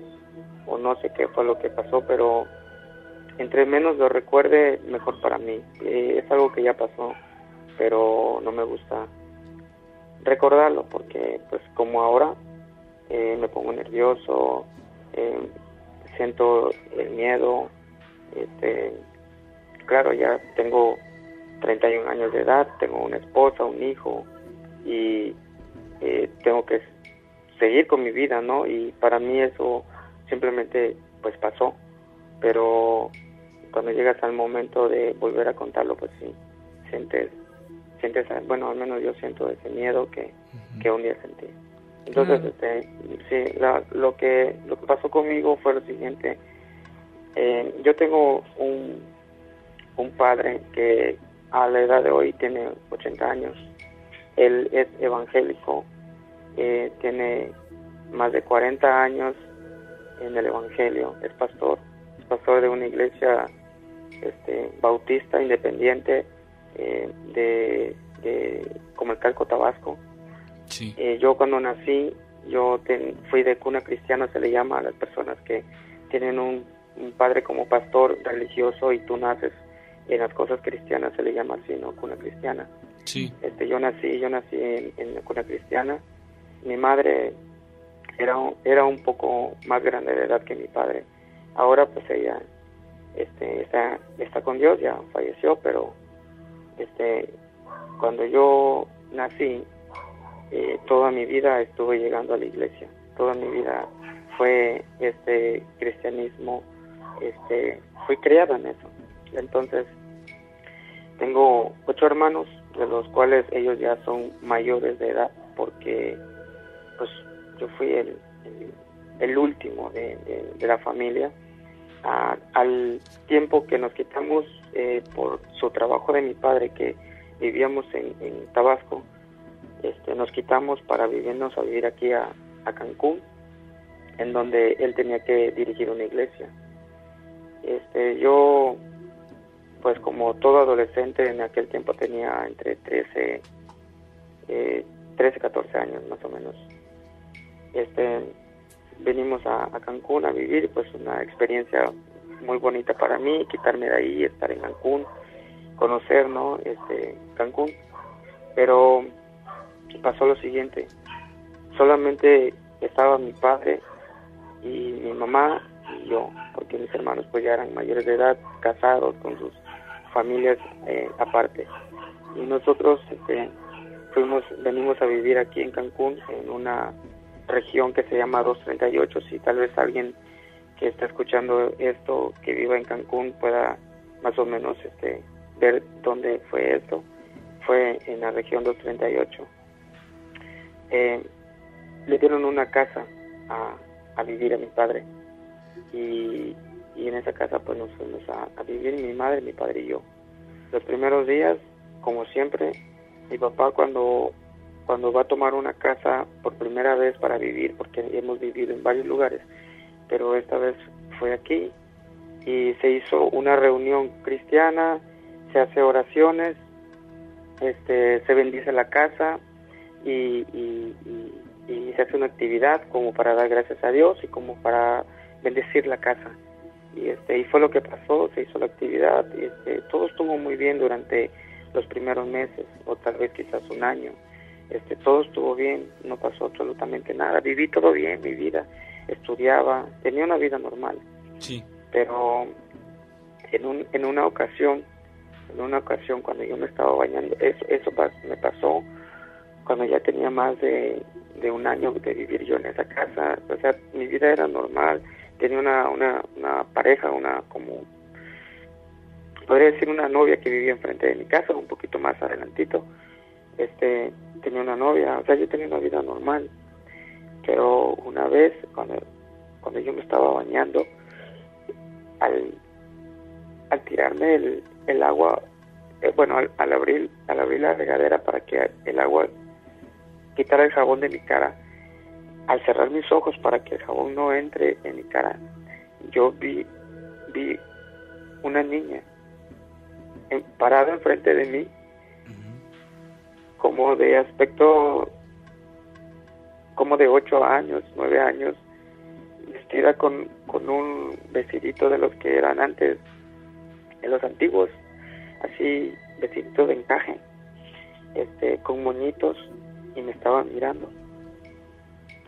no sé qué fue lo que pasó, pero entre menos lo recuerde, mejor para mí. Es algo que ya pasó, pero no me gusta recordarlo porque, pues, como ahora me pongo nervioso, siento el miedo. Claro, ya tengo 31 años de edad, tengo una esposa, un hijo, y tengo que seguir con mi vida, ¿no? Y para mí eso simplemente pues pasó, pero cuando llegas al momento de volver a contarlo, pues sí, sientes, bueno, al menos yo siento ese miedo que un día sentí. Entonces, sí, lo que pasó conmigo fue lo siguiente. Yo tengo un padre que a la edad de hoy tiene 80 años. Él es evangélico, tiene más de 40 años en el evangelio, es pastor de una iglesia bautista independiente de Comalcalco, Tabasco. Sí. Yo cuando nací, fui de cuna cristiana, se le llama a las personas que tienen un padre como pastor religioso y tú naces en las cosas cristianas, se le llama así, ¿no?, cuna cristiana. Sí. Yo nací en la cuna cristiana. Mi madre era un poco más grande de edad que mi padre. Ahora pues ella está con Dios, ya falleció, pero cuando yo nací, toda mi vida estuve llegando a la iglesia. Toda mi vida fue cristianismo, fui criado en eso. Entonces tengo 8 hermanos, de los cuales ellos ya son mayores de edad, porque pues yo fui el último de la familia. Al tiempo que nos quitamos por su trabajo de mi padre, que vivíamos en Tabasco, nos quitamos para vivirnos a vivir aquí a Cancún, en donde él tenía que dirigir una iglesia. Yo, pues como todo adolescente, en aquel tiempo tenía entre 13, 14 años más o menos. Venimos a Cancún a vivir, pues una experiencia muy bonita para mí, quitarme de ahí, estar en Cancún, conocer, ¿no?, Cancún. Pero pasó lo siguiente: solamente estaba mi padre y mi mamá y yo, porque mis hermanos pues ya eran mayores de edad, casados con sus familias aparte, y nosotros venimos a vivir aquí en Cancún, en una región que se llama 238. Si tal vez alguien que está escuchando esto, que viva en Cancún, pueda más o menos ver dónde fue esto. Fue en la región 238. Le dieron una casa a vivir a mi padre, y y en esa casa pues nos fuimos a vivir mi madre, mi padre y yo. Los primeros días, como siempre, mi papá cuando va a tomar una casa por primera vez para vivir, porque hemos vivido en varios lugares, pero esta vez fue aquí, y se hizo una reunión cristiana, se hace oraciones, se bendice la casa y se hace una actividad como para dar gracias a Dios y como para bendecir la casa. Y fue lo que pasó, se hizo la actividad, y todo estuvo muy bien durante los primeros meses, o tal vez quizás un año. Todo estuvo bien, no pasó absolutamente nada, viví todo bien, mi vida, estudiaba, tenía una vida normal. Sí. Pero en una ocasión cuando yo me estaba bañando, eso me pasó cuando ya tenía más de un año de vivir yo en esa casa. O sea, mi vida era normal, tenía una pareja, podría decir una novia que vivía enfrente de mi casa, un poquito más adelantito. Tenía una novia, o sea, yo tenía una vida normal. Pero una vez, cuando yo me estaba bañando, al tirarme el agua, al abrir la regadera para que el agua quitara el jabón de mi cara, al cerrar mis ojos para que el jabón no entre en mi cara, yo vi una niña parada enfrente de mí, como de aspecto como de 8 años, 9 años, vestida con un vestidito de los que eran antes, de los antiguos, así, vestidito de encaje, con moñitos, y me estaban mirando.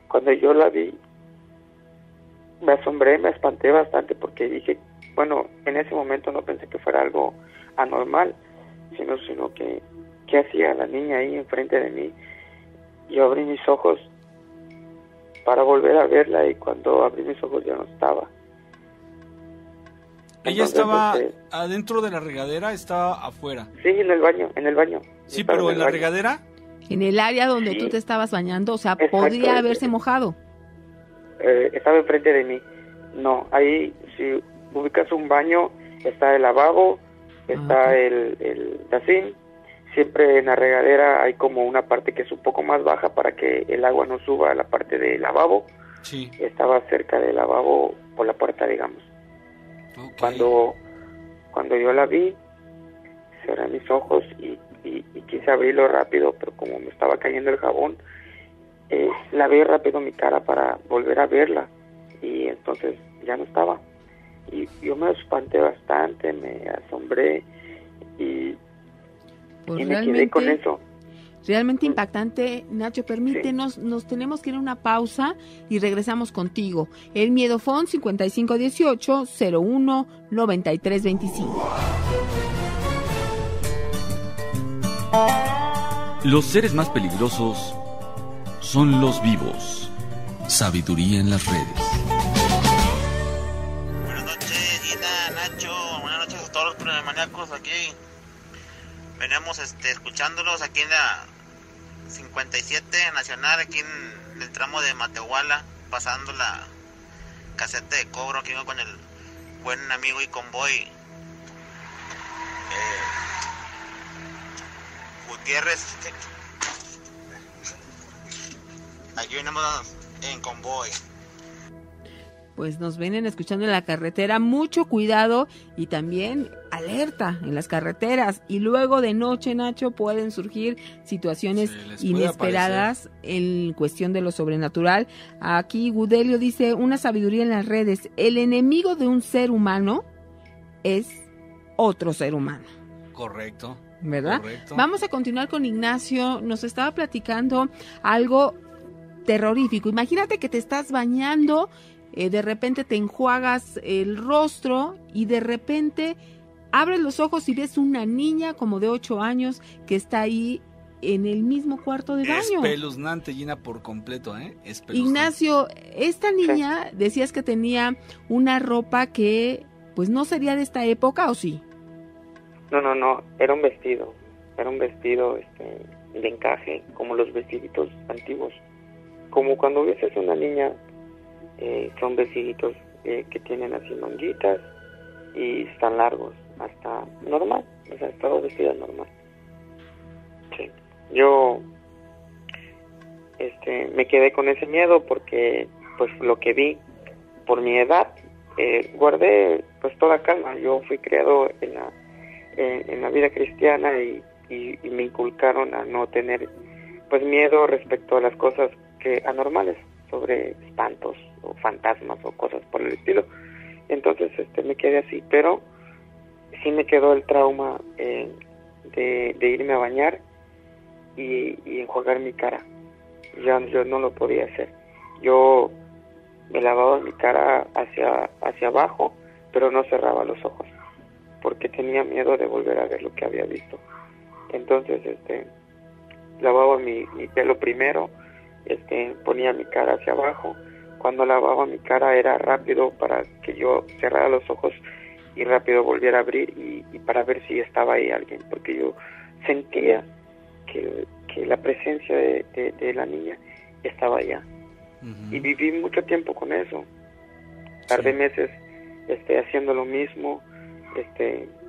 Cuando yo la vi, me asombré, me espanté bastante, porque dije, bueno, en ese momento no pensé que fuera algo anormal, sino que ¿qué hacía la niña ahí enfrente de mí? Yo abrí mis ojos para volver a verla, y cuando abrí mis ojos ya no estaba. ¿Ella estaba adentro de la regadera, estaba afuera? Sí, en el baño. Sí, pero ¿en la regadera? En el área donde tú te estabas bañando, o sea, podría haberse mojado. Estaba enfrente de mí. No, ahí, si ubicas un baño, está el lavabo, está el tacín. Siempre en la regadera hay como una parte que es un poco más baja para que el agua no suba a la parte del lavabo. Sí. Estaba cerca del lavabo, por la puerta, digamos. Okay. Cuando yo la vi, cerré mis ojos y quise abrirlo rápido, pero como me estaba cayendo el jabón, la vi rápido mi cara para volver a verla, y entonces ya no estaba. Y yo me espanté bastante, me asombré, y me quedé con eso. Realmente impactante. Nacho, permítenos, sí. Nos tenemos que ir a una pausa y regresamos contigo. El Miedofón 5518-01-9325. Los seres más peligrosos son los vivos. Sabiduría en las redes. Buenas noches, Gina, Nacho. Buenas noches a todos los problemáticos aquí. Veníamos escuchándolos aquí en la 57 Nacional, aquí en el tramo de Matehuala, pasando la caseta de cobro. Aquí vengo con el buen amigo y convoy Gutiérrez. Aquí venimos en convoy. Pues nos vienen escuchando en la carretera, mucho cuidado y también alerta en las carreteras. Y luego de noche, Nacho, pueden surgir situaciones inesperadas en cuestión de lo sobrenatural. Aquí Gudelio dice, una sabiduría en las redes: el enemigo de un ser humano es otro ser humano. Correcto. ¿Verdad? Correcto. Vamos a continuar con Ignacio. Nos estaba platicando algo terrorífico. Imagínate que te estás bañando, de repente te enjuagas el rostro y de repente abres los ojos y ves una niña como de 8 años que está ahí en el mismo cuarto de baño. Espeluznante, Gina, por completo, Espeluznante. Ignacio, esta niña, decías que tenía una ropa que pues no sería de esta época, ¿o sí? No, era un vestido de encaje, como los vestiditos antiguos. Como cuando ves a una niña, son vestiditos que tienen así manguitas y están largos, hasta normal, o sea, todo vestido normal. Sí. Yo me quedé con ese miedo porque pues lo que vi por mi edad, guardé pues toda calma. Yo fui criado en la vida cristiana y me inculcaron a no tener pues miedo respecto a las cosas anormales, sobre espantos o fantasmas o cosas por el estilo. Entonces me quedé así, pero sí me quedó el trauma de irme a bañar y enjuagar mi cara. Yo no lo podía hacer. Yo me lavaba mi cara hacia abajo, pero no cerraba los ojos porque tenía miedo de volver a ver lo que había visto. Entonces lavaba mi pelo primero, ponía mi cara hacia abajo. Cuando lavaba mi cara era rápido para que yo cerrara los ojos y rápido volviera a abrir y para ver si estaba ahí alguien, porque yo sentía que la presencia de la niña estaba allá. Uh-huh. Y viví mucho tiempo con eso. Tardé meses haciendo lo mismo,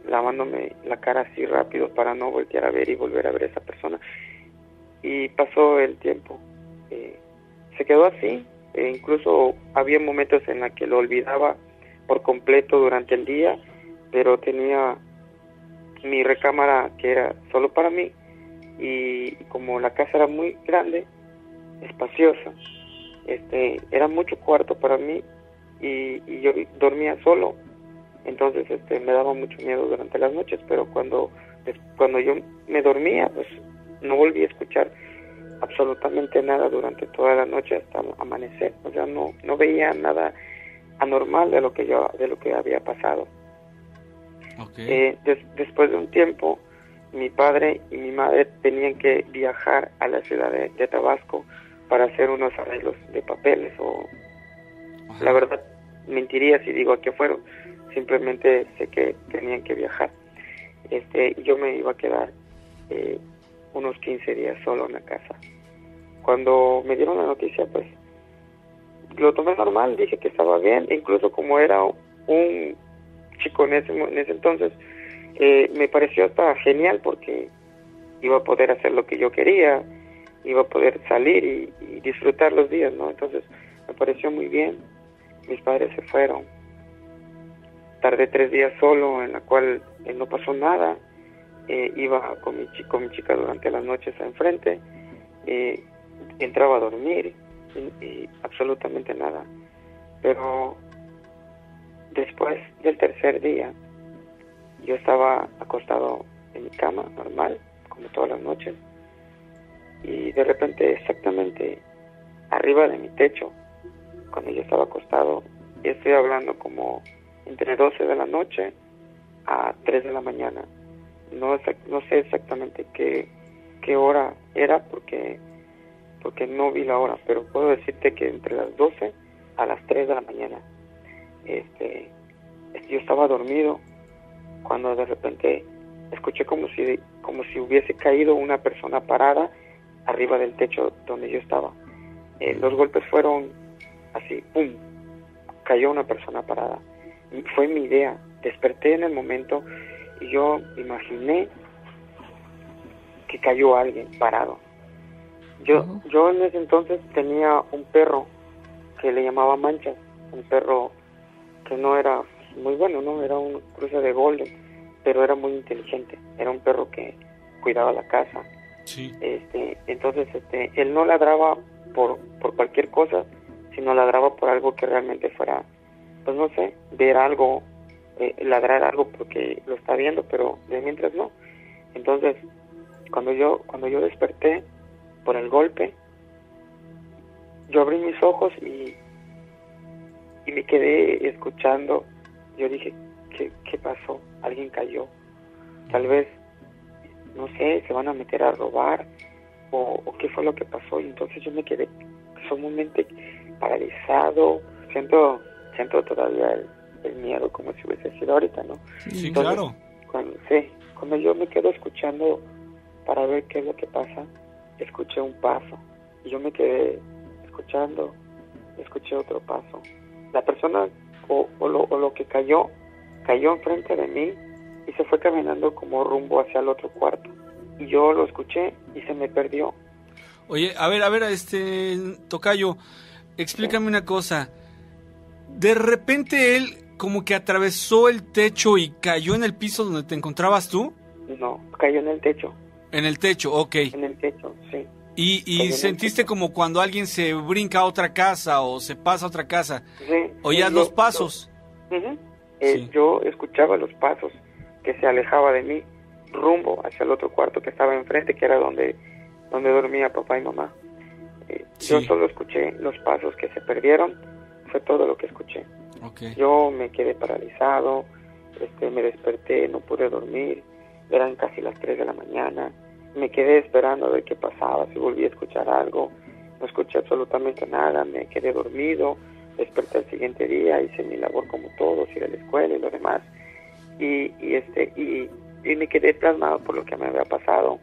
lavándome la cara así rápido para no voltear a ver y volver a ver a esa persona. Y pasó el tiempo. Se quedó así. Incluso había momentos en los que lo olvidaba por completo durante el día, pero tenía mi recámara que era solo para mí, y como la casa era muy grande, espaciosa, era mucho cuarto para mí y yo dormía solo. Entonces me daba mucho miedo durante las noches, pero cuando yo me dormía, pues no volví a escuchar absolutamente nada durante toda la noche hasta amanecer. O sea, no veía nada anormal de lo que había pasado. Okay. Después de un tiempo, mi padre y mi madre tenían que viajar a la ciudad de Tabasco para hacer unos arreglos de papeles, o ajá, la verdad mentiría si digo a qué fueron. Simplemente sé que tenían que viajar. Yo me iba a quedar unos 15 días solo en la casa. Cuando me dieron la noticia, pues lo tomé normal, dije que estaba bien. Incluso como era un chico en ese entonces, me pareció hasta genial porque iba a poder hacer lo que yo quería, iba a poder salir y disfrutar los días, ¿no? Entonces me pareció muy bien. Mis padres se fueron. Tardé 3 días solo, en la cual no pasó nada. Iba con mi chica durante las noches enfrente, entraba a dormir y absolutamente nada. Pero después del tercer día, yo estaba acostado en mi cama normal, como todas las noches, y de repente, exactamente arriba de mi techo, cuando yo estaba acostado, y estoy hablando como entre 12 de la noche a 3 de la mañana. No sé exactamente qué hora era porque no vi la hora, pero puedo decirte que entre las 12 a las 3 de la mañana yo estaba dormido cuando de repente escuché como si hubiese caído una persona parada arriba del techo donde yo estaba. Los golpes fueron así, ¡pum!, cayó una persona parada. Y fue mi idea. Desperté en el momento y yo imaginé que cayó alguien parado. Yo en ese entonces tenía un perro que le llamaba Manchas, un perro que no era muy bueno, no era un cruce de golden, pero era muy inteligente. Era un perro que cuidaba la casa. Sí. Entonces él no ladraba por cualquier cosa, sino ladraba por algo que realmente fuera, pues no sé, ver algo, ladrar algo porque lo está viendo, pero de mientras no. Entonces cuando yo desperté por el golpe, yo abrí mis ojos y me quedé escuchando. Yo dije, ¿qué pasó? Alguien cayó. Tal vez, no sé, se van a meter a robar o qué fue lo que pasó. Y entonces yo me quedé sumamente paralizado. Siento todavía el miedo como si hubiese sido ahorita, ¿no? Sí, entonces, claro. Cuando yo me quedo escuchando para ver qué es lo que pasa, escuché un paso y yo me quedé escuchando, escuché otro paso. La persona o lo que cayó enfrente de mí y se fue caminando como rumbo hacia el otro cuarto. Y yo lo escuché y se me perdió. Oye, a ver, tocayo, explícame una cosa. De repente él como que atravesó el techo y cayó en el piso donde te encontrabas tú. No, cayó en el techo. En el techo, ok. En el techo, sí. ¿Y sentiste como cuando alguien se brinca a otra casa o se pasa a otra casa? Sí. ¿Oías los pasos? Sí. Yo escuchaba los pasos que se alejaba de mí, rumbo hacia el otro cuarto que estaba enfrente, que era donde dormía papá y mamá. Yo solo escuché los pasos que se perdieron, fue todo lo que escuché. Okay. Yo me quedé paralizado, me desperté, no pude dormir, eran casi las 3 de la mañana, me quedé esperando a ver qué pasaba, si volví a escuchar algo, no escuché absolutamente nada, me quedé dormido, desperté el siguiente día, hice mi labor como todos, ir a la escuela y lo demás, y me quedé plasmado por lo que me había pasado.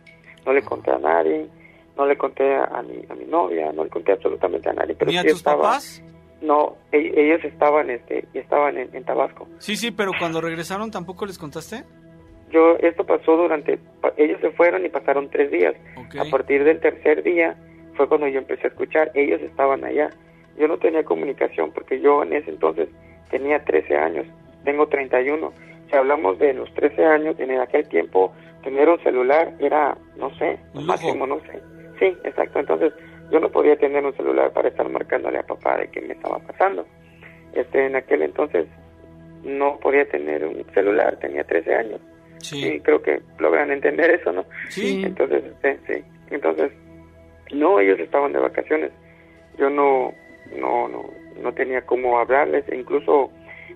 No le conté a nadie, no le conté a mi novia, no le conté absolutamente a nadie. Pero ¿ni a sí tus papás? No, ellos estaban en Tabasco. Sí, pero cuando regresaron ¿tampoco les contaste? Esto pasó ellos se fueron y pasaron 3 días. Okay. A partir del tercer día fue cuando yo empecé a escuchar, ellos estaban allá. Yo no tenía comunicación porque yo en ese entonces tenía 13 años, tengo 31. Si hablamos de los 13 años, en aquel tiempo tener un celular era, no sé, máximo, no sé. Sí, exacto. Entonces, yo no podía tener un celular para estar marcándole a papá de qué me estaba pasando. En aquel entonces no podía tener un celular, tenía 13 años. Sí. Y creo que logran entender eso, ¿no? Sí. Entonces, sí. Entonces, no, ellos estaban de vacaciones. Yo no tenía cómo hablarles, e incluso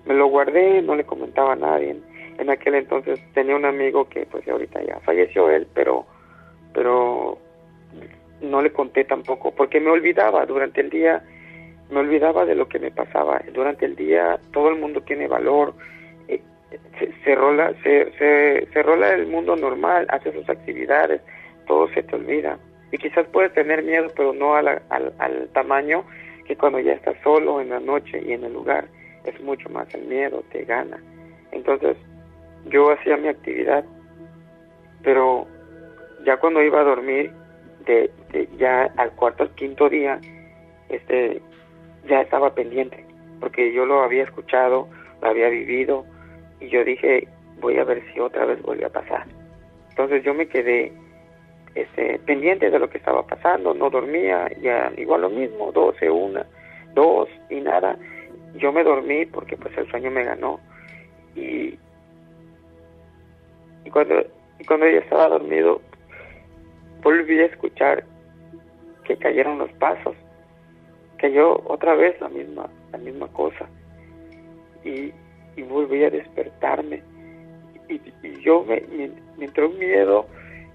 me lo guardé, no le comentaba a nadie. En aquel entonces tenía un amigo que pues ahorita ya falleció él, pero no le conté tampoco, porque me olvidaba durante el día, me olvidaba de lo que me pasaba. Durante el día todo el mundo tiene valor, se rola el mundo normal, hace sus actividades, todo se te olvida. Y quizás puedes tener miedo, pero no al tamaño que cuando ya estás solo en la noche y en el lugar, es mucho más el miedo, te gana. Entonces, yo hacía mi actividad, pero ya cuando iba a dormir, ya al cuarto, al quinto día, ya estaba pendiente, porque yo lo había escuchado, lo había vivido, y yo dije, voy a ver si otra vez vuelve a pasar. Entonces yo me quedé pendiente de lo que estaba pasando, no dormía, ya igual lo mismo, 12, 1, 2 y nada. Yo me dormí porque pues el sueño me ganó, y cuando yo estaba dormido volví a escuchar que cayeron los pasos, cayó otra vez la misma cosa, y volví a despertarme, y yo me entró un miedo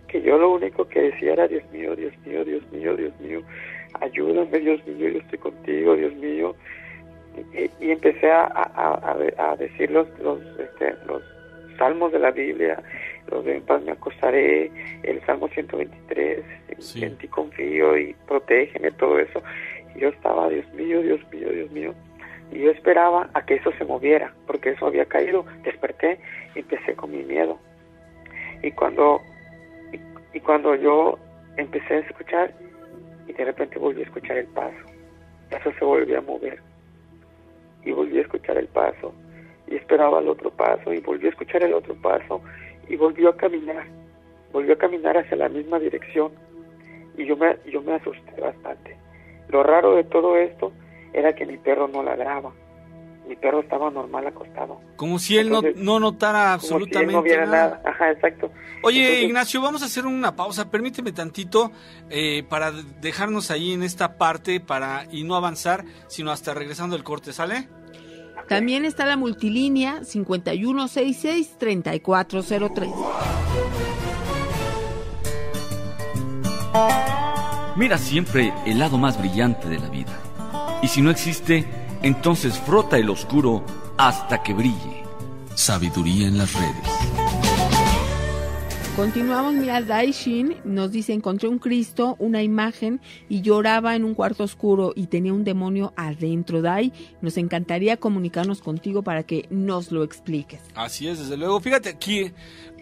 que yo lo único que decía era Dios mío, ayúdame, Dios mío, yo estoy contigo, Dios mío. Y empecé a decir los salmos de la Biblia, los de en paz me acostaré, el Salmo 123, sí. En ti confío y protégeme, todo eso. Y yo estaba, Dios mío, y yo esperaba a que eso se moviera, porque eso había caído. Desperté y empecé con mi miedo. Y cuando yo empecé a escuchar, y de repente volví a escuchar el paso, eso se volvió a mover. Y volví a escuchar el paso, y esperaba el otro paso, y volví a escuchar el otro paso, y volvió a caminar hacia la misma dirección, y yo me asusté bastante. Lo raro de todo esto era que mi perro no ladraba, mi perro estaba normal acostado. Como si él no notara absolutamente como si él no viera nada. Ajá, exacto. Oye, entonces, Ignacio, vamos a hacer una pausa, permíteme tantito para dejarnos ahí en esta parte y no avanzar, sino hasta regresando el corte, ¿sale? También está la multilínea 5166-3403. Mira siempre el lado más brillante de la vida. Y si no existe, entonces frota el oscuro hasta que brille. Sabiduría en las redes. Continuamos, mira, Daishin nos dice, encontré un Cristo, una imagen, y lloraba en un cuarto oscuro y tenía un demonio adentro. Dai, nos encantaría comunicarnos contigo para que nos lo expliques. Así es, desde luego. Fíjate aquí,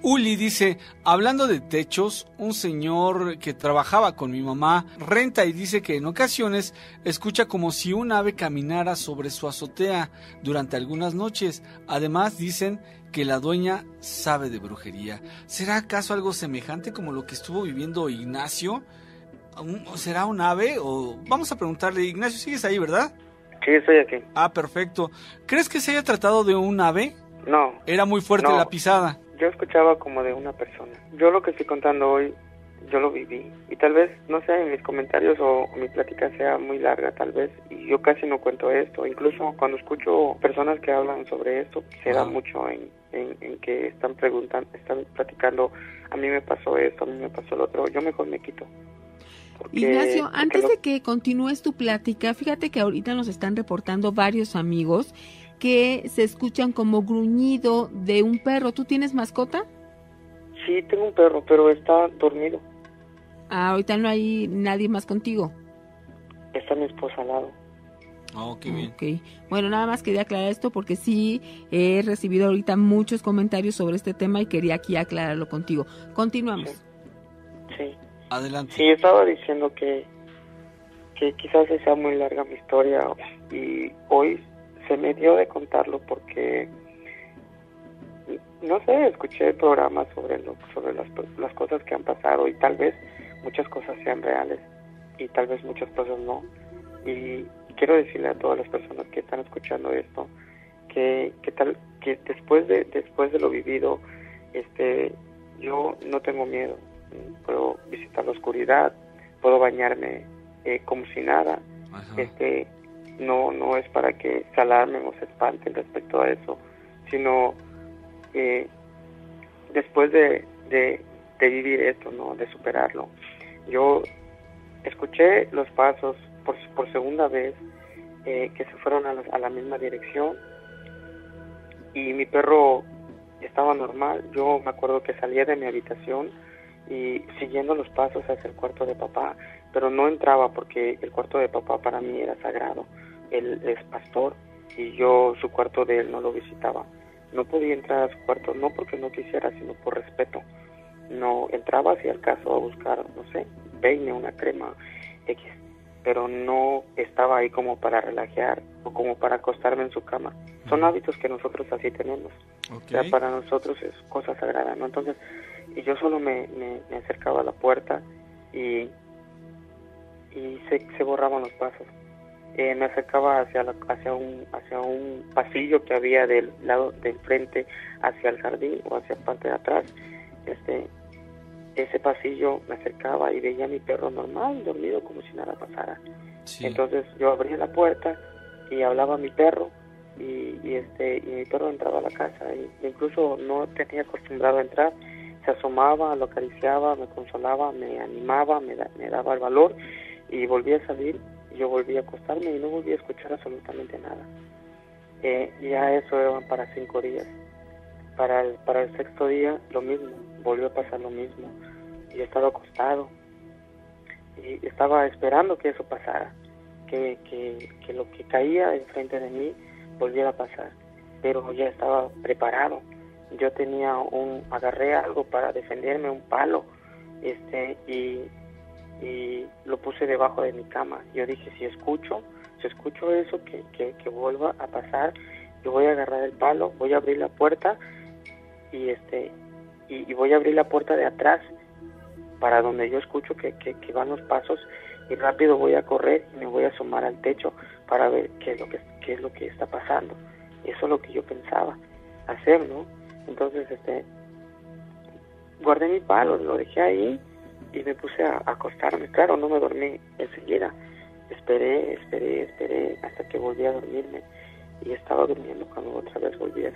Uli dice, hablando de techos, un señor que trabajaba con mi mamá renta y dice que en ocasiones escucha como si un ave caminara sobre su azotea durante algunas noches. Además dicen que la dueña sabe de brujería. ¿Será acaso algo semejante como lo que estuvo viviendo Ignacio? ¿Será un ave? O vamos a preguntarle, Ignacio, ¿sigues ahí, verdad? Sí, estoy aquí. Ah, perfecto. ¿Crees que se haya tratado de un ave? No. Era muy fuerte la pisada. Yo escuchaba como de una persona. Yo lo que estoy contando hoy, yo lo viví. Y tal vez, no sé, en mis comentarios o mi plática sea muy larga, tal vez. Y yo casi no cuento esto. Incluso cuando escucho personas que hablan sobre esto, se da mucho en que están preguntando, están platicando, a mí me pasó esto, a mí me pasó lo otro. Yo mejor me quito. Ignacio, antes de que continúes tu plática, fíjate que ahorita nos están reportando varios amigos que se escuchan como gruñido de un perro. ¿Tú tienes mascota? Sí, tengo un perro, pero está dormido. Ah, ahorita no hay nadie más contigo. Está mi esposa al lado. Oh, qué bien. Okay. Bueno, nada más quería aclarar esto porque sí he recibido ahorita muchos comentarios sobre este tema y quería aquí aclararlo contigo. Continuamos. Sí. Adelante. Sí, estaba diciendo que quizás sea muy larga mi historia y hoy se me dio de contarlo porque, no sé, escuché programas sobre las cosas que han pasado y tal vez muchas cosas sean reales y tal vez muchas cosas no. Y quiero decirle a todas las personas que están escuchando esto que después de lo vivido, yo no tengo miedo. Puedo visitar la oscuridad, puedo bañarme como si nada. Ajá. No es para que se alarmen o se espanten respecto a eso, sino después de vivir esto, ¿no? De superarlo. Yo escuché los pasos por segunda vez que se fueron a la misma dirección y mi perro estaba normal. Yo me acuerdo que salía de mi habitación y siguiendo los pasos hacia el cuarto de papá, pero no entraba porque el cuarto de papá para mí era sagrado. Él es pastor y yo su cuarto de él no lo visitaba. No podía entrar a su cuarto, no porque no quisiera, sino por respeto. No entraba si al caso a buscar, no sé, peine, una crema X, pero no estaba ahí como para relajar o como para acostarme en su cama. Son hábitos que nosotros así tenemos. Okay. O sea, para nosotros es cosa sagrada, ¿no? Entonces, y yo solo me acercaba a la puerta y se borraban los pasos. Me acercaba hacia un pasillo que había del lado del frente hacia el jardín o hacia la parte de atrás. Ese pasillo me acercaba y veía a mi perro normal, dormido, como si nada pasara. Sí. Entonces yo abría la puerta y hablaba a mi perro y mi perro entraba a la casa y incluso no tenía acostumbrado a entrar. Se asomaba, lo acariciaba, me consolaba, me animaba, me daba el valor y volvía a salir. Yo volví a acostarme y no volví a escuchar absolutamente nada. Ya eso eran para 5 días. Para el 6º día lo mismo, volvió a pasar lo mismo. Yo estaba acostado y estaba esperando que eso pasara, que lo que caía enfrente de mí volviera a pasar, pero ya estaba preparado. Yo agarré algo para defenderme, un palo, y lo puse debajo de mi cama. Yo dije, si escucho eso que vuelva a pasar, yo voy a agarrar el palo, voy a abrir la puerta y voy a abrir la puerta de atrás para donde yo escucho que van los pasos y rápido voy a correr y me voy a asomar al techo para ver qué es lo que está pasando. Eso es lo que yo pensaba hacer, ¿no? Entonces, guardé mi palo, lo dejé ahí y me puse a acostarme. Claro, no me dormí enseguida. Esperé hasta que volví a dormirme y estaba durmiendo cuando otra vez volví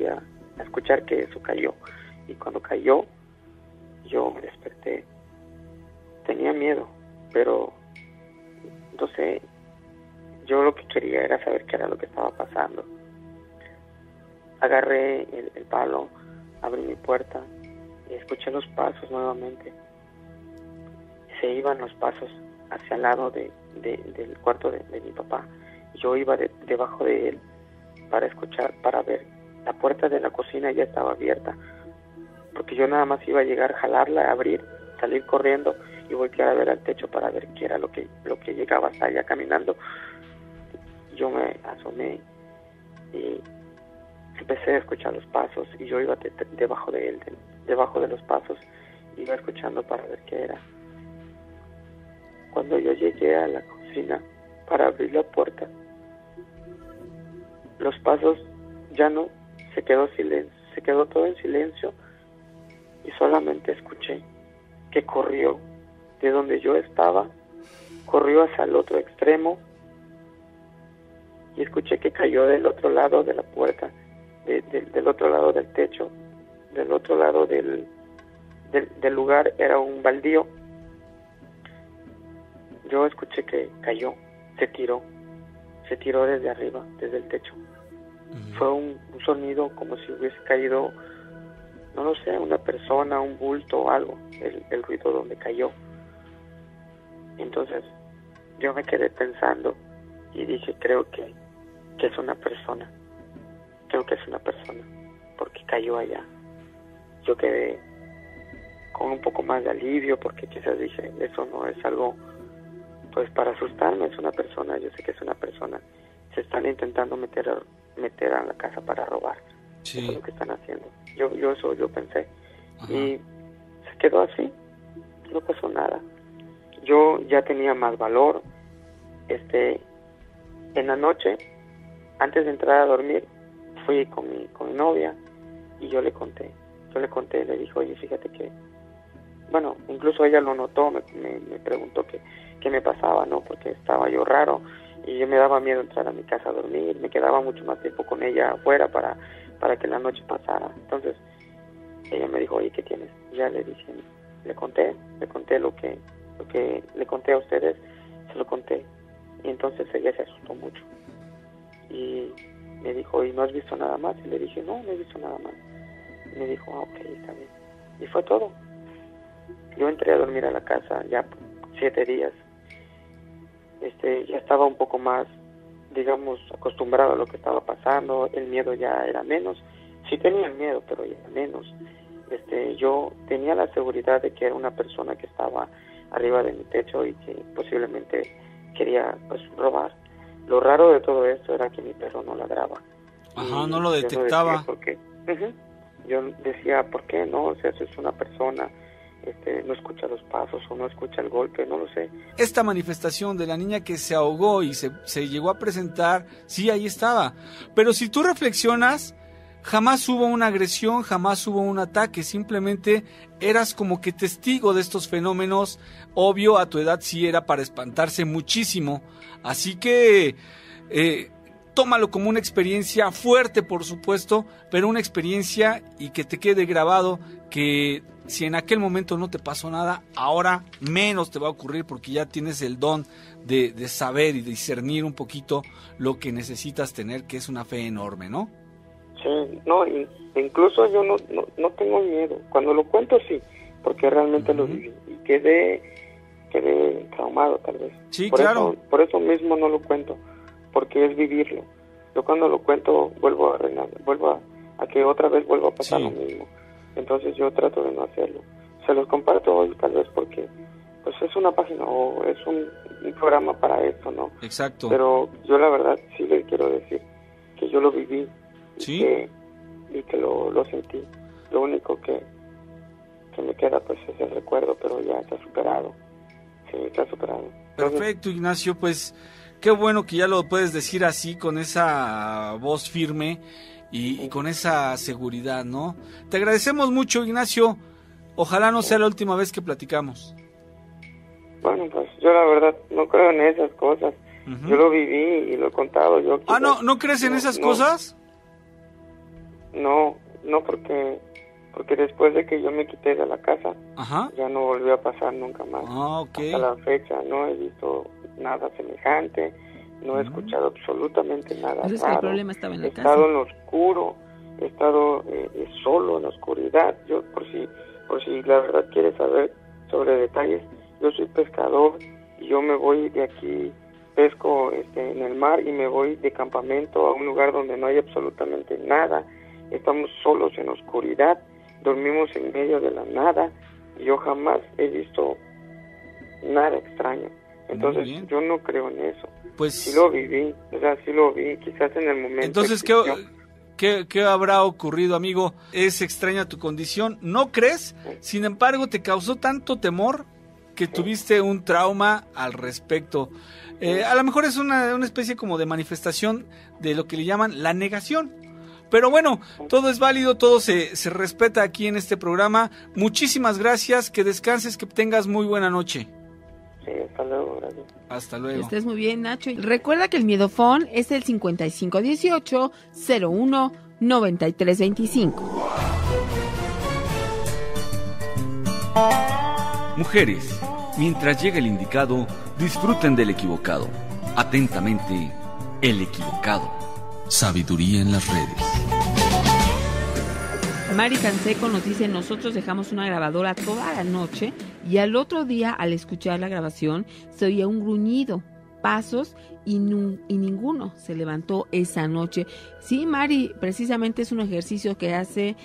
a escuchar que eso cayó. Y cuando cayó, yo me desperté. Tenía miedo, pero no sé, yo lo que quería era saber qué era lo que estaba pasando. Agarré el palo, abrí mi puerta y escuché los pasos nuevamente. Se iban los pasos hacia el lado del cuarto de mi papá. Yo iba debajo de él para escuchar, para ver. La puerta de la cocina ya estaba abierta, porque yo nada más iba a llegar, jalarla, abrir, salir corriendo y voltear a ver al techo para ver qué era lo que llegaba hasta allá caminando. Yo me asomé y empecé a escuchar los pasos, y yo iba debajo de él, debajo de los pasos, iba escuchando para ver qué era. Cuando yo llegué a la cocina para abrir la puerta, los pasos ya no, se quedó todo en silencio, y solamente escuché que corrió de donde yo estaba, corrió hacia el otro extremo, y escuché que cayó del otro lado de la puerta, del otro lado del techo, del otro lado del lugar era un baldío. Yo escuché que cayó, se tiró desde arriba, desde el techo. Fue un sonido como si hubiese caído, no lo sé, una persona, un bulto o algo, el ruido donde cayó. Entonces yo me quedé pensando y dije, creo que es una persona, porque cayó allá. Yo quedé con un poco más de alivio, porque quizás dije, eso no es algo pues para asustarme, es una persona, yo sé que es una persona. Se están intentando meter a la casa para robar. Sí. Eso es lo que están haciendo. Yo pensé. Ajá. Y se quedó así, no pasó nada. Yo ya tenía más valor. En la noche, antes de entrar a dormir, fui con mi novia y yo le conté, le dije, oye, fíjate que, bueno, incluso ella lo notó, me preguntó qué me pasaba, ¿no? Porque estaba yo raro y yo me daba miedo entrar a mi casa a dormir, me quedaba mucho más tiempo con ella afuera para que la noche pasara. Entonces ella me dijo, oye, ¿qué tienes? Ya le dije, le conté lo que le conté a ustedes, se lo conté, y entonces ella se asustó mucho y me dijo, ¿y no has visto nada más? Y le dije, no he visto nada más. Y me dijo, ok, está bien. Y fue todo. Yo entré a dormir a la casa ya 7 días. Ya estaba un poco más, digamos, acostumbrado a lo que estaba pasando. El miedo ya era menos. Sí tenía el miedo, pero ya era menos. Yo tenía la seguridad de que era una persona que estaba arriba de mi techo y que posiblemente quería, pues, robar. Lo raro de todo esto era que mi perro no ladraba. Ajá, no lo detectaba. Yo decía, ¿por qué no? O sea, eso es una persona, no escucha los pasos o no escucha el golpe, no lo sé. Esta manifestación de la niña que se ahogó y se llegó a presentar, sí, ahí estaba. Pero si tú reflexionas, jamás hubo una agresión, jamás hubo un ataque, simplemente eras como que testigo de estos fenómenos. Obvio, a tu edad sí era para espantarse muchísimo, así que tómalo como una experiencia fuerte, por supuesto, pero una experiencia y que te quede grabado que si en aquel momento no te pasó nada, ahora menos te va a ocurrir, porque ya tienes el don de saber y de discernir un poquito lo que necesitas tener, que es una fe enorme, ¿no? Sí, no, incluso yo no tengo miedo. Cuando lo cuento sí, porque realmente lo viví y quedé traumado tal vez. Sí, claro. Por eso mismo no lo cuento, porque es vivirlo. Yo cuando lo cuento vuelvo a que otra vez vuelva a pasar lo mismo. Entonces yo trato de no hacerlo. Se los comparto hoy tal vez porque pues es una página o es un programa para esto, ¿no? Exacto. Pero yo la verdad sí les quiero decir que yo lo viví. ¿Sí? Y que lo sentí. Lo único que me queda pues es el recuerdo, pero ya está superado. Sí, está superado. Perfecto, Ignacio, pues qué bueno que ya lo puedes decir así, con esa voz firme y con esa seguridad, ¿no? Te agradecemos mucho, Ignacio. Ojalá no sea la última vez que platicamos. Bueno, pues yo la verdad no creo en esas cosas. Yo lo viví y lo he contado. ¿No crees en esas cosas? No, porque después de que yo me quité de la casa, ya no volvió a pasar nunca más. Okay. Hasta la fecha no he visto nada semejante, no he escuchado absolutamente nada pues raro. Es que el problema estaba en la he estado en lo oscuro, he estado solo en la oscuridad. Yo por si por si la verdad quieres saber sobre detalles, yo soy pescador y yo me voy de aquí, pesco en el mar y me voy de campamento a un lugar donde no hay absolutamente nada, estamos solos en oscuridad, dormimos en medio de la nada y yo jamás he visto nada extraño. Entonces yo no creo en eso. Pues sí lo viví, o sea, sí lo vi, quizás en el momento. Entonces, ¿qué habrá ocurrido, amigo? ¿Es extraña tu condición? ¿No crees? Sin embargo, ¿te causó tanto temor que tuviste un trauma al respecto? A lo mejor es una especie como de manifestación de lo que le llaman la negación. Pero bueno, todo es válido, todo se respeta aquí en este programa. Muchísimas gracias, que descanses, que tengas muy buena noche. Sí, hasta luego, gracias. Hasta luego. Que estés muy bien, Nacho. Recuerda que el miedofón es el 5518-01-9325. Mujeres, mientras llega el indicado, disfruten del equivocado. Atentamente, el equivocado. Sabiduría en las redes. Mari Canseco nos dice: nosotros dejamos una grabadora toda la noche y al otro día, al escuchar la grabación, se oía un gruñido, pasos y ninguno se levantó esa noche. Sí, Mari, precisamente es un ejercicio que hace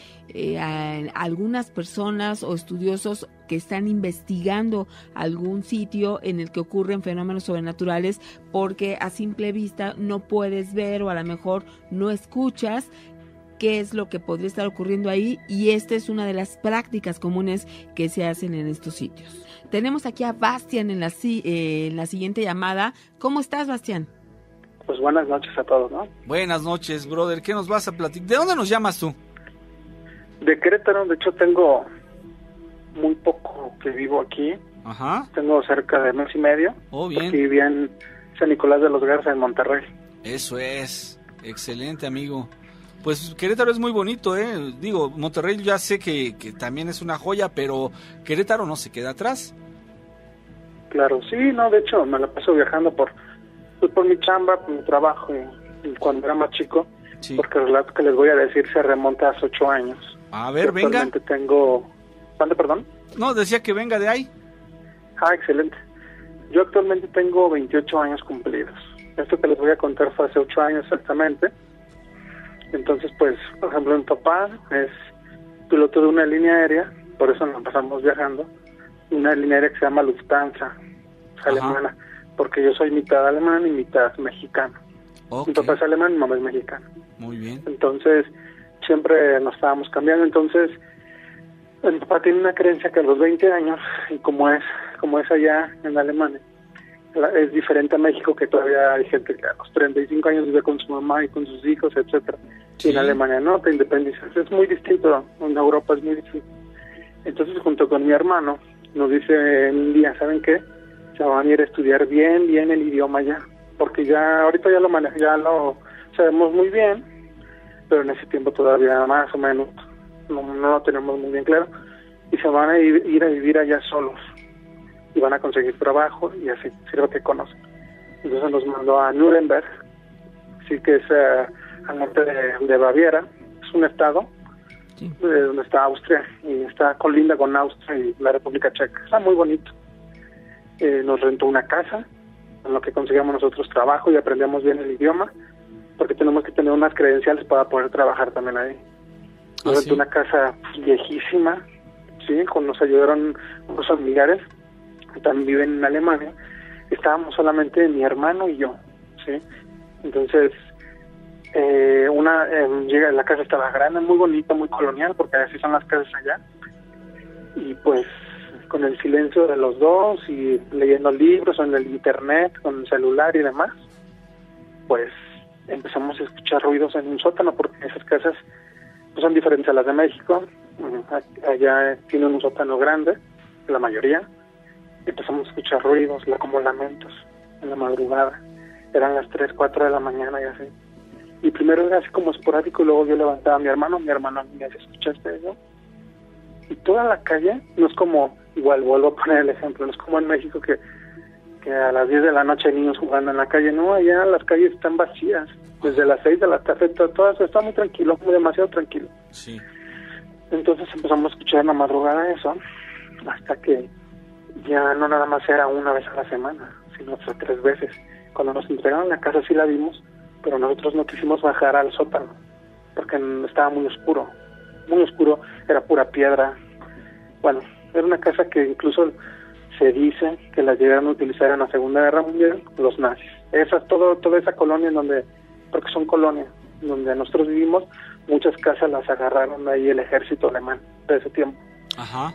algunas personas o estudiosos que están investigando algún sitio en el que ocurren fenómenos sobrenaturales, porque a simple vista no puedes ver o a lo mejor no escuchas qué es lo que podría estar ocurriendo ahí, y esta es una de las prácticas comunes que se hacen en estos sitios. Tenemos aquí a Bastián en la siguiente llamada. ¿Cómo estás, Bastián? Pues buenas noches a todos, ¿no? Buenas noches, brother. ¿Qué nos vas a platicar? ¿De dónde nos llamas tú? De Querétaro. De hecho, tengo muy poco que vivo aquí. Ajá. Tengo cerca de mes y medio. Oh, bien. Aquí vivía en San Nicolás de los Garza, en Monterrey. Eso es. Excelente, amigo. Pues Querétaro es muy bonito, ¿eh? Digo, Monterrey ya sé que también es una joya, pero Querétaro no se queda atrás. Claro, sí, no, de hecho me la paso viajando por mi chamba, por mi trabajo, y cuando era más chico, sí. Porque el relato que les voy a decir se remonta a hace 8 años. A ver, venga. Actualmente tengo... ¿Cuánto, perdón? No, decía que venga de ahí. Ah, excelente. Yo actualmente tengo 28 años cumplidos. Esto que les voy a contar fue hace 8 años exactamente. Entonces, pues, por ejemplo, mi papá es piloto de una línea aérea, por eso nos pasamos viajando, una línea aérea que se llama Lufthansa, alemana, porque yo soy mitad alemán y mitad mexicano. Okay. Mi papá es alemán y mi mamá es mexicana. Muy bien. Entonces, siempre nos estábamos cambiando. Entonces, mi papá tiene una creencia que a los 20 años, y como es allá en Alemania, es diferente a México, que todavía hay gente que a los 35 años vive con su mamá y con sus hijos, etcétera. Sí. Y en Alemania no, te independizas. Es muy distinto, en Europa es muy distinto. Entonces, junto con mi hermano, nos dice un día, ¿saben qué? Se van a ir a estudiar bien el idioma ya, porque ya ahorita ya lo sabemos muy bien, pero en ese tiempo todavía más o menos no lo tenemos muy bien claro, y se van a ir a vivir allá solos. Y van a conseguir trabajo y así, sirve que conocen. Entonces nos mandó a Nuremberg, sí, que es al norte de Baviera, es un estado, sí, donde está Austria, y está colinda con Austria y la República Checa. Está muy bonito. Nos rentó una casa, en lo que conseguíamos nosotros trabajo y aprendíamos bien el idioma, porque tenemos que tener unas credenciales para poder trabajar también ahí. Nos rentó una casa viejísima, sí, nos ayudaron unos familiares, también viven en Alemania. Estábamos solamente mi hermano y yo, ¿sí? Entonces, la casa estaba grande, muy bonita, muy colonial, porque así son las casas allá. Y pues, con el silencio de los dos y leyendo libros en el internet, con el celular y demás, pues empezamos a escuchar ruidos en un sótano, porque esas casas pues, son diferentes a las de México. Allá tienen un sótano grande, la mayoría. Empezamos a escuchar ruidos, como lamentos en la madrugada. Eran las 3, 4 de la mañana y así. Y primero era así como esporádico, y luego yo levantaba a mi hermano me decía, ¿escuchaste eso? Y toda la calle, no es como, igual vuelvo a poner el ejemplo, no es como en México que a las 10 de la noche hay niños jugando en la calle. No, allá las calles están vacías. Desde las 6 de la tarde todo está muy tranquilo, demasiado tranquilo. Sí. Entonces empezamos a escuchar en la madrugada eso, hasta que ya no nada más era una vez a la semana, sino hasta 3 veces. Cuando nos entregaron la casa sí la vimos, pero nosotros no quisimos bajar al sótano, porque estaba muy oscuro, era pura piedra. Bueno, era una casa que incluso se dice que la llegaron a utilizar en la Segunda Guerra Mundial los nazis. Toda esa colonia en donde, porque son colonias, donde nosotros vivimos, muchas casas las agarraron ahí el ejército alemán de ese tiempo. Ajá.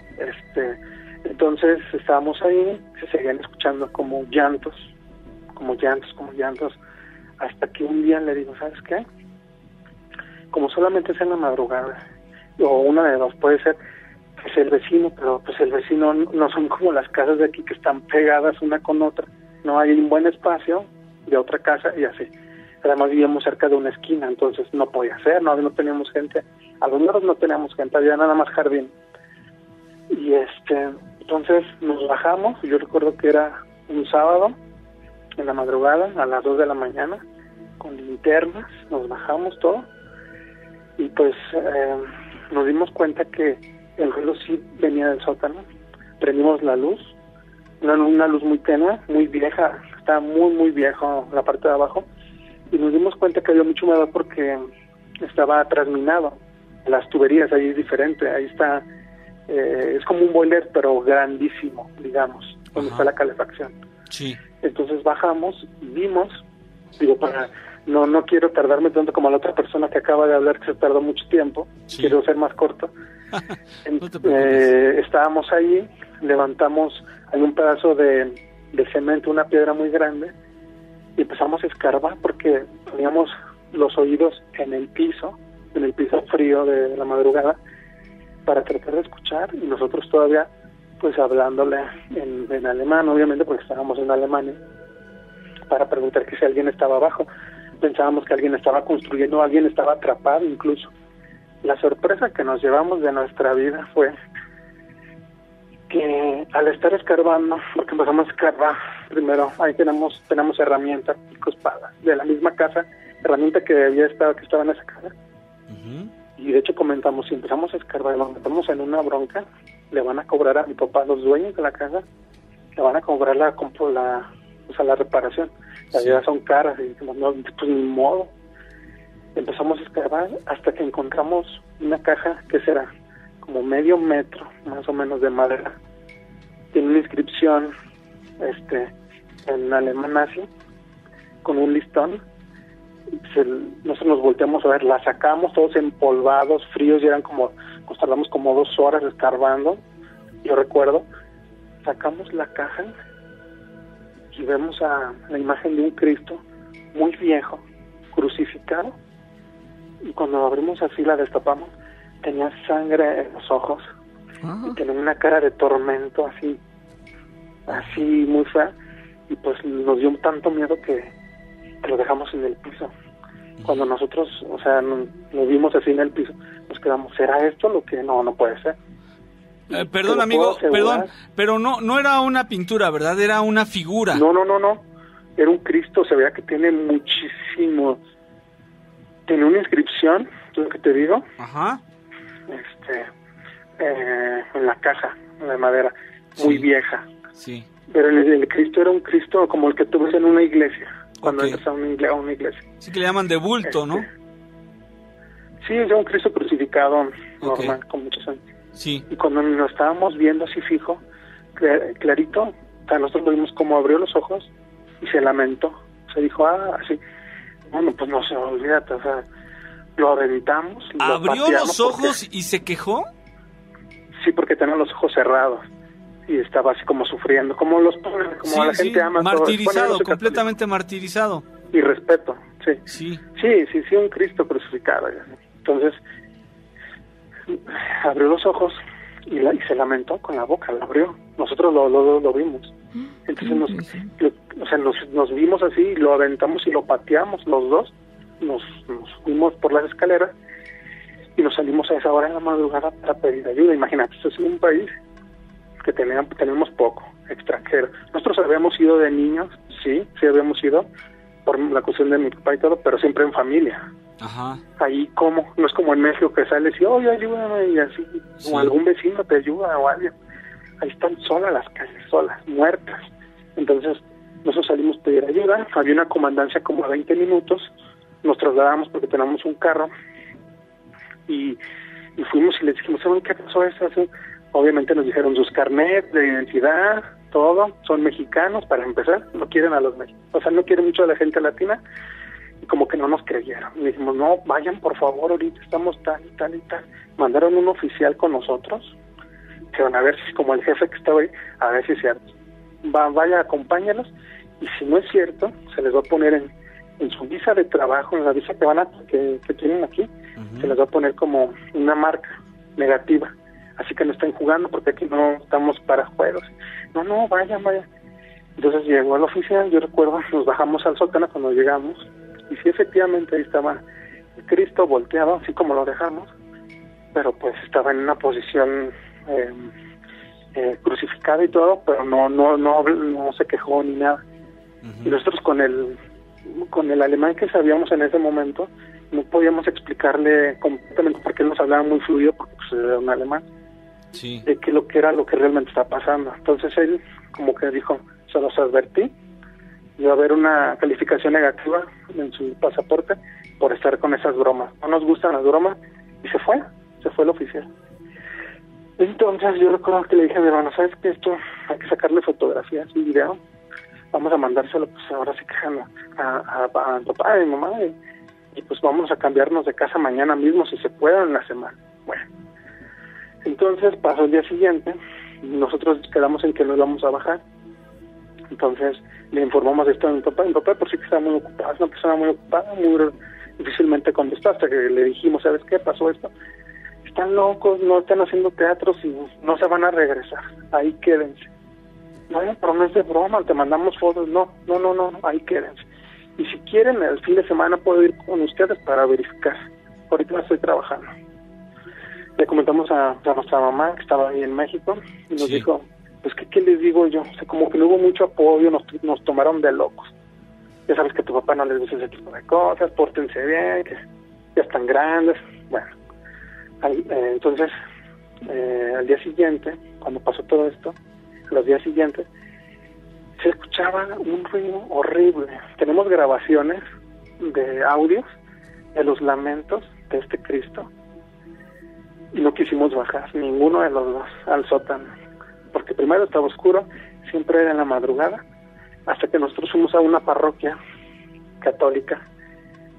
Entonces estábamos ahí, se seguían escuchando como llantos, hasta que un día le digo, ¿sabes qué? Como solamente es en la madrugada, o una de dos, puede ser que es el vecino, pero pues el vecino no son como las casas de aquí que están pegadas una con otra, no hay un buen espacio de otra casa y así. Además vivíamos cerca de una esquina, entonces no podía ser, no teníamos gente, a los lados no teníamos gente, había nada más jardín. Y entonces nos bajamos, yo recuerdo que era un sábado, en la madrugada, a las 2 de la mañana, con linternas, nos bajamos todo, y pues nos dimos cuenta que el ruido sí venía del sótano. Prendimos la luz, una luz muy tenue, muy vieja, estaba muy viejo la parte de abajo, y nos dimos cuenta que había mucha humedad porque estaba trasminado. Las tuberías ahí es diferente, ahí está, es como un boiler, pero grandísimo, digamos, donde está la calefacción. Sí. Entonces bajamos y vimos, no quiero tardarme tanto como la otra persona que acaba de hablar, que se tardó mucho tiempo, quiero ser más corto. Estábamos ahí, levantamos, hay un pedazo de cemento, una piedra muy grande, y empezamos a escarbar porque teníamos los oídos en el piso frío de la madrugada, para tratar de escuchar, y nosotros todavía pues hablándole en alemán, obviamente, porque estábamos en Alemania, para preguntar que si alguien estaba abajo. Pensábamos que alguien estaba construyendo, alguien estaba atrapado incluso. La sorpresa que nos llevamos de nuestra vida fue que al estar escarbando, porque empezamos a escarbar, primero ahí tenemos herramientas, pico, espada, de la misma casa, herramienta que estaba en esa casa. Y de hecho comentamos, si empezamos a escarbar y nos metemos en una bronca, le van a cobrar a mi papá, los dueños de la casa, le van a cobrar la reparación. Las ayudas son caras, y dijimos, no, pues ni modo. Empezamos a escarbar hasta que encontramos una caja que será como medio metro, más o menos, de madera. Tiene una inscripción en alemán nazi, con un listón. Nosotros nos volteamos a ver, la sacamos todos empolvados, fríos, y nos tardamos como 2 horas escarbando. Yo recuerdo, sacamos la caja y vemos a la imagen de un Cristo muy viejo, crucificado, y cuando abrimos así, la destapamos, tenía sangre en los ojos, y tenía una cara de tormento así muy fea, y pues nos dio tanto miedo que lo dejamos en el piso. Cuando nosotros, nos vimos así en el piso, nos quedamos, ¿será esto lo que? No puede ser. Perdón, amigo, pero no era una pintura, ¿verdad? Era una figura. No, era un Cristo, se veía que tiene muchísimo, tiene una inscripción, es lo que te digo. Ajá. En la caja de madera, muy vieja. Sí. Pero el Cristo era un Cristo como el que tú ves en una iglesia, cuando entras a una iglesia. Sí, que le llaman de bulto, ¿no? Sí, es un Cristo crucificado normal, con muchos años. Sí. Y cuando nos estábamos viendo así fijo, clarito, nosotros lo vimos como abrió los ojos y se lamentó. Se dijo, así. Bueno, pues no se olvídate, lo aventamos. ¿Abrió los ojos y se quejó? Sí, porque tenía los ojos cerrados y estaba así como sufriendo, como los pobres, como la gente ama. Martirizado, completamente martirizado. Y respeto, sí. Sí, un Cristo crucificado. Entonces, abrió los ojos y se lamentó con la boca, la abrió. Nosotros lo vimos. Entonces nos vimos así, lo aventamos y lo pateamos los dos. Nos fuimos por las escaleras y nos salimos a esa hora en la madrugada para pedir ayuda. Imagínate, esto es un país que tenemos poco, extranjero. Nosotros habíamos ido de niños, sí habíamos ido por la cuestión de mi papá y todo, pero siempre en familia. Ajá. Ahí como, no es como en México que sales y, oye, ayúdame, y así, Sí. o algún vecino te ayuda o alguien. Ahí están solas las calles, solas, muertas. Entonces, nosotros salimos a pedir ayuda, había una comandancia como a 20 minutos, nos trasladamos porque tenemos un carro, y fuimos y les dijimos, ¿saben qué pasó eso? Así, obviamente nos dijeron sus carnets de identidad, todo, son mexicanos para empezar, no quieren a los mexicanos, o sea, no quieren mucho a la gente latina, y como que no nos creyeron. Y dijimos, no, vayan por favor, ahorita estamos tal y tal y tal. Mandaron un oficial con nosotros, que van a ver si, como el jefe que estaba ahí, a ver si es cierto. Vaya, acompáñalos, y si no es cierto, se les va a poner en su visa de trabajo, en la visa que tienen aquí, se les va a poner como una marca negativa. Así que no estén jugando porque aquí no estamos para juegos. No, vayan. Entonces llegó el oficial, yo recuerdo, nos bajamos al sótano cuando llegamos, y sí, efectivamente ahí estaba el Cristo volteado, así como lo dejamos, pero pues estaba en una posición crucificada y todo, pero no se quejó ni nada. Y nosotros con el alemán que sabíamos en ese momento, no podíamos explicarle completamente porque él nos hablaba muy fluido, porque pues era un alemán, sí, de qué lo que era lo que realmente estaba pasando. Entonces él como que dijo, se los advertí, iba a haber una calificación negativa en su pasaporte por estar con esas bromas. No nos gustan las bromas, y se fue el oficial. Entonces yo recuerdo que le dije a mi hermano, ¿sabes qué? Esto hay que sacarle fotografías y video, vamos a mandárselo pues ahora sí que a papá y mi mamá, y pues vamos a cambiarnos de casa mañana mismo si se puede en la semana. Bueno, entonces pasó el día siguiente, nosotros quedamos en que nos íbamos a bajar. Entonces le informamos de esto a mi papá por sí que estaba muy ocupado, es una persona muy ocupada, muy difícilmente contestó, hasta que le dijimos, ¿sabes qué? Pasó esto, están locos, no están haciendo teatros y no se van a regresar, ahí quédense. No, pero no es de broma, te mandamos fotos, no, ahí quédense. Y si quieren, el fin de semana puedo ir con ustedes para verificar, ahorita no estoy trabajando. Le comentamos a nuestra mamá, que estaba ahí en México, y nos dijo, pues ¿qué les digo yo? O sea, como que no hubo mucho apoyo, nos tomaron de locos. Ya sabes que a tu papá no les gusta ese tipo de cosas, pórtense bien, que ya están grandes. Bueno, entonces, al día siguiente, cuando pasó todo esto, los días siguientes, se escuchaba un ruido horrible. Tenemos grabaciones de audios de los lamentos de este Cristo, y no quisimos bajar, ninguno de los dos, al sótano, porque primero estaba oscuro, siempre era en la madrugada, hasta que nosotros fuimos a una parroquia católica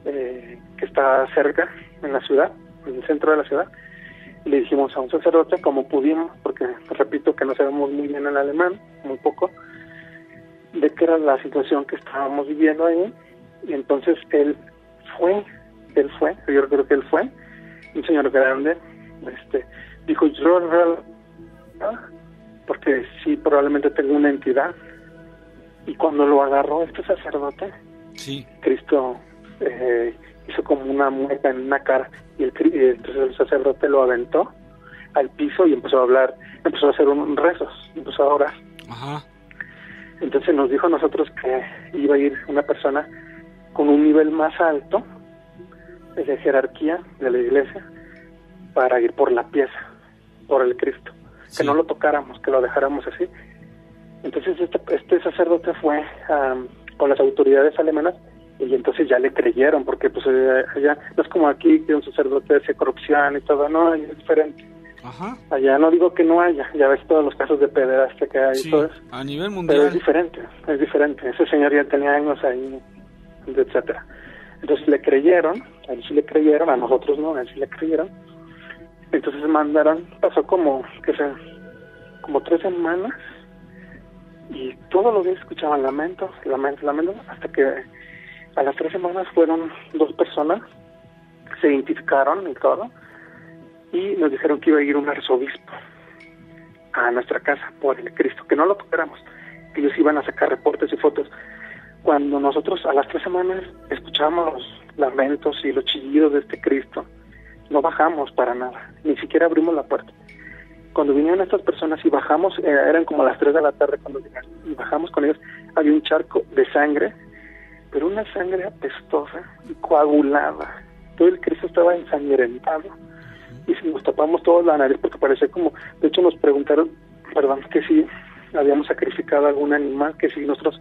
que está cerca, en la ciudad, en el centro de la ciudad, y le dijimos a un sacerdote como pudimos, porque repito que no sabemos muy bien el alemán, muy poco, de qué era la situación que estábamos viviendo ahí, y entonces él fue, yo creo que él fue, un señor grande, dijo, yo porque sí, probablemente tengo una entidad, y cuando lo agarró este sacerdote, sí, Cristo hizo como una mueca en una cara, y entonces el sacerdote lo aventó al piso y empezó a hablar, empezó a hacer un rezos, empezó a orar. Ajá. Entonces nos dijo a nosotros que iba a ir una persona con un nivel más alto de jerarquía de la iglesia para ir por la pieza, por el Cristo, que no lo tocáramos, que lo dejáramos así. Entonces este sacerdote fue con las autoridades alemanas, y entonces ya le creyeron, porque pues allá no es como aquí que un sacerdote hace corrupción y todo, no, es diferente. Ajá. Allá no digo que no haya, ya ves todos los casos de pederastia que hay y todo eso. A nivel mundial. Pero es diferente. Ese señor ya tenía años ahí, etcétera. Entonces le creyeron, a él sí le creyeron, a nosotros no, a él sí le creyeron. Entonces pasó como 3 semanas, y todos los días escuchaban lamentos, hasta que a las 3 semanas fueron 2 personas, se identificaron y todo, y nos dijeron que iba a ir un arzobispo a nuestra casa por el Cristo, que no lo tocáramos, que ellos iban a sacar reportes y fotos. Cuando nosotros a las 3 semanas escuchábamos los lamentos y los chillidos de este Cristo, no bajamos para nada, ni siquiera abrimos la puerta. Cuando vinieron estas personas y bajamos, eran como las 3 de la tarde cuando llegaron, y bajamos con ellos, había un charco de sangre pero una sangre apestosa y coagulada. Todo el Cristo estaba ensangrentado y nos tapamos toda la nariz porque parecía como, de hecho nos preguntaron, que si habíamos sacrificado algún animal, que si nosotros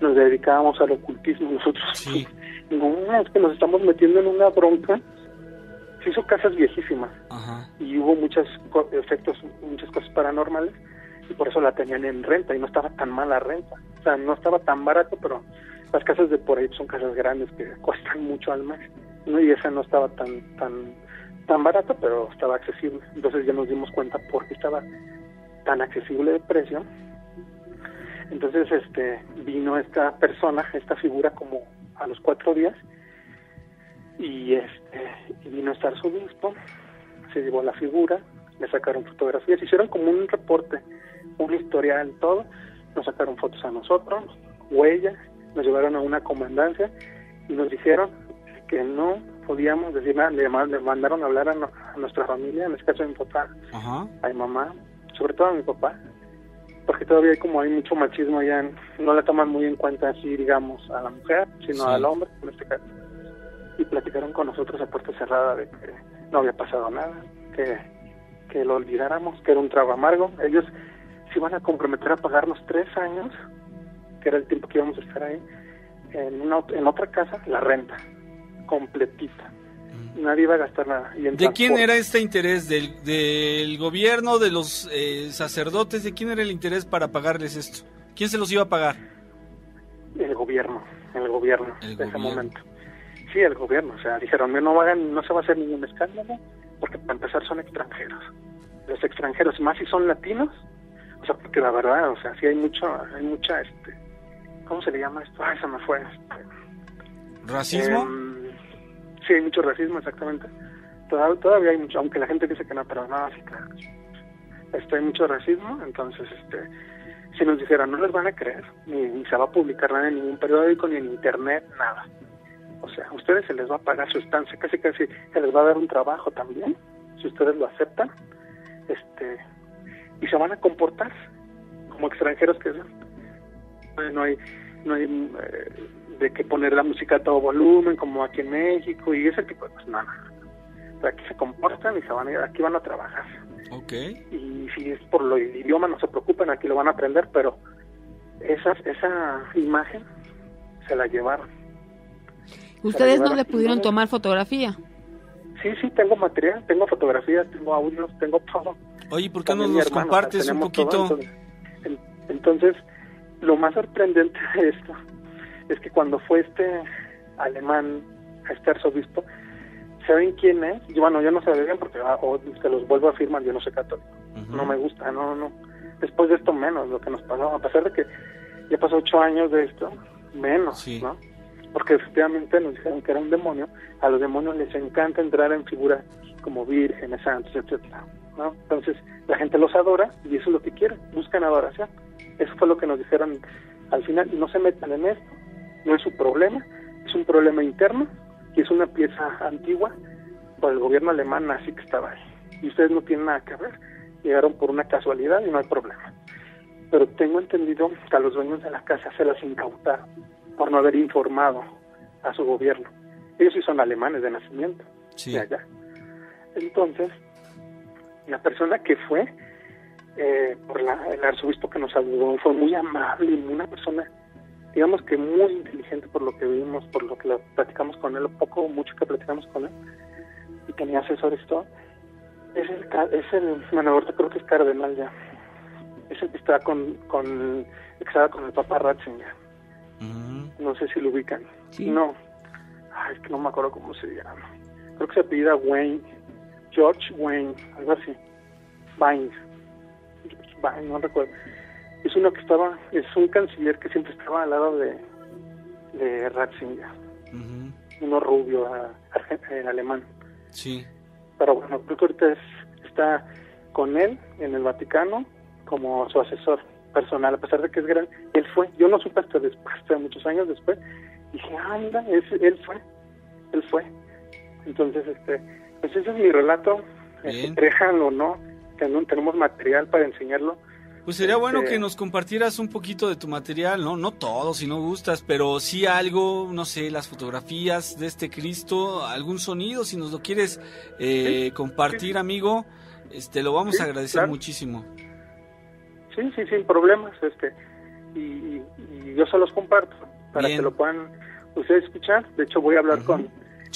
nos dedicábamos al ocultismo. Nosotros, sí. No, es que nos estamos metiendo en una bronca. Se hizo casas viejísimas. Ajá. Y hubo muchos efectos, muchas cosas paranormales, y por eso la tenían en renta, y no estaba tan mala renta. O sea, no estaba tan barato, pero las casas de por ahí son casas grandes que cuestan mucho al mes, ¿no? Y esa no estaba tan barata, pero estaba accesible. Entonces ya nos dimos cuenta por qué estaba tan accesible de precio. Entonces vino esta persona, esta figura, como a los 4 días, y vino a estar su obispo, se llevó la figura, le sacaron fotografías, hicieron como un reporte, un historial, todo, nos sacaron fotos a nosotros, huellas, nos llevaron a una comandancia y nos dijeron que no podíamos decir nada. Le mandaron a hablar a nuestra familia, en este caso a mi papá, a mi mamá, sobre todo a mi papá, porque todavía hay mucho machismo allá, no la toman muy en cuenta así, digamos, a la mujer, sino sí, al hombre, en este caso. Y platicaron con nosotros a puerta cerrada de que no había pasado nada, que lo olvidáramos, que era un trago amargo. Ellos se iban a comprometer a pagarnos 3 años, que era el tiempo que íbamos a estar ahí, en otra casa, la renta, completita. Nadie iba a gastar nada. Y ¿De quién era este interés? ¿Del gobierno, de los sacerdotes? ¿De quién era el interés para pagarles esto? ¿Quién se los iba a pagar? El gobierno de ese momento. Sí, el gobierno. O sea, dijeron, no se va a hacer ningún escándalo, porque para empezar son extranjeros. Los extranjeros, más si son latinos, o sea, porque la verdad, o sea, sí hay mucha, ¿cómo se le llama esto? Ay, se me fue. ¿Racismo? Sí, hay mucho racismo, exactamente. Todavía hay mucho, aunque la gente dice que no, pero no, sí, claro. Hay mucho racismo, entonces, si nos dijeran, no les van a creer, ni se va a publicar nada en ningún periódico, ni en internet, nada. O sea, a ustedes se les va a pagar su estancia, casi se les va a dar un trabajo también, si ustedes lo aceptan, y se van a comportar como extranjeros que son. No hay de que poner la música a todo volumen, como aquí en México, y ese tipo de cosas. No. O sea, aquí se comportan y aquí van a trabajar. Okay. Y si es por el idioma, no se preocupen, aquí lo van a aprender, pero esa imagen se la llevaron. ¿Ustedes no le pudieron tomar fotografía? Sí, tengo material, tengo fotografías, tengo audios, tengo todo. Oye, ¿por qué no nos compartes un poquito? Todo, entonces, lo más sorprendente de esto es que cuando fue este alemán, este arzobispo, ¿saben quién es? Yo no sabía bien, porque se los vuelvo a afirmar, yo no soy católico. No me gusta, no. Después de esto menos, lo que nos pasó, a pesar de que ya pasó 8 años de esto, menos, sí, ¿no? Porque efectivamente nos dijeron que era un demonio. A los demonios les encanta entrar en figuras como vírgenes, santos, etcétera, ¿no? Entonces la gente los adora y eso es lo que quieren, buscan adoración. Eso fue lo que nos dijeron al final. No se metan en esto, no es su problema, es un problema interno y es una pieza antigua por el gobierno alemán nazi que estaba ahí. Y ustedes no tienen nada que ver, llegaron por una casualidad y no hay problema. Pero tengo entendido que a los dueños de la casa se las incautaron por no haber informado a su gobierno. Ellos sí son alemanes de nacimiento, sí, de allá. Entonces, la persona que fue, el arzobispo que nos saludó, fue muy amable y una persona, digamos que muy inteligente por lo que vimos, por lo que platicamos con él, lo poco o mucho que platicamos con él, y tenía asesores y todo. Bueno, ahorita creo que es cardenal ya. Es el que está con el Papa Ratzinger. No sé si lo ubican. Sí. No. Es que no me acuerdo cómo se llama. Creo que se apellida Wayne. George Wayne, algo así. Vines, no recuerdo. Es uno que es un canciller que siempre estaba al lado de Ratzinger. Uno rubio, alemán. Sí. Pero bueno, creo que ahorita está con él en el Vaticano como su asesor personal, a pesar de que es gran. Él fue, yo no supe hasta muchos años después, dije, anda, él fue. Entonces, pues ese es mi relato, créanlo o no, tenemos material para enseñarlo, Pues sería bueno que nos compartieras un poquito de tu material, ¿no? No todo, si no gustas, pero sí algo, no sé, las fotografías de este Cristo, algún sonido, si nos lo quieres compartir, amigo, lo vamos a agradecer muchísimo. Sí, sin problemas, y yo se los comparto para que lo puedan ustedes escuchar. De hecho, voy a hablar con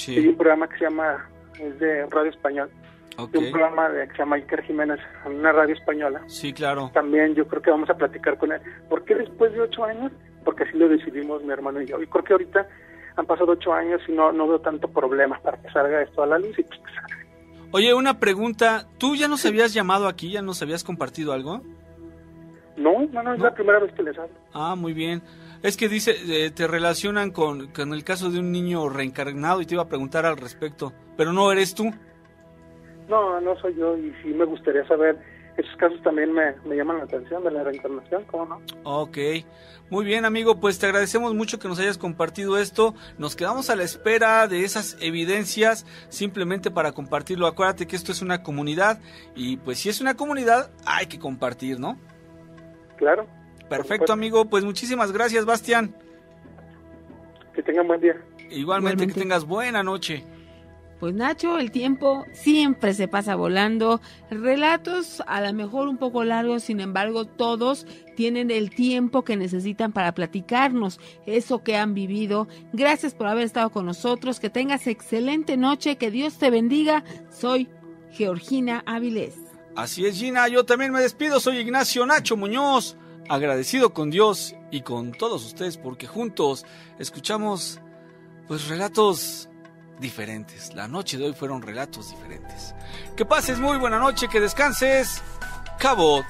un programa que se llama, es de Radio Español. Okay. Un programa que se llama Iker Jiménez, en una radio española. Sí, claro. También yo creo que vamos a platicar con él. ¿Por qué después de 8 años? Porque así lo decidimos mi hermano y yo. Y creo que ahorita han pasado 8 años y no veo tanto problema para que salga esto a la luz y pues que salga. Oye, una pregunta. ¿Tú ya nos habías llamado aquí? ¿Ya nos habías compartido algo? No, es la primera vez que les hablo. Ah, muy bien. Es que dice, te relacionan con el caso de un niño reencarnado y te iba a preguntar al respecto. Pero no eres tú. No soy yo, y sí me gustaría saber, esos casos también me llaman la atención de la reencarnación, ¿cómo no? Ok, muy bien, amigo, pues te agradecemos mucho que nos hayas compartido esto. Nos quedamos a la espera de esas evidencias simplemente para compartirlo. Acuérdate que esto es una comunidad y pues si es una comunidad hay que compartir, ¿no? Claro. Perfecto, amigo, pues muchísimas gracias, Bastián. Que tengan buen día. Igualmente, que tengas buena noche. Pues Nacho, el tiempo siempre se pasa volando. Relatos a lo mejor un poco largos, sin embargo, todos tienen el tiempo que necesitan para platicarnos eso que han vivido. Gracias por haber estado con nosotros. Que tengas excelente noche. Que Dios te bendiga. Soy Georgina Avilés. Así es, Gina. Yo también me despido. Soy Ignacio Nacho Muñoz. Agradecido con Dios y con todos ustedes porque juntos escuchamos pues relatos diferentes. La noche de hoy fueron relatos diferentes. Que pases muy buena noche, que descanses. Cabo.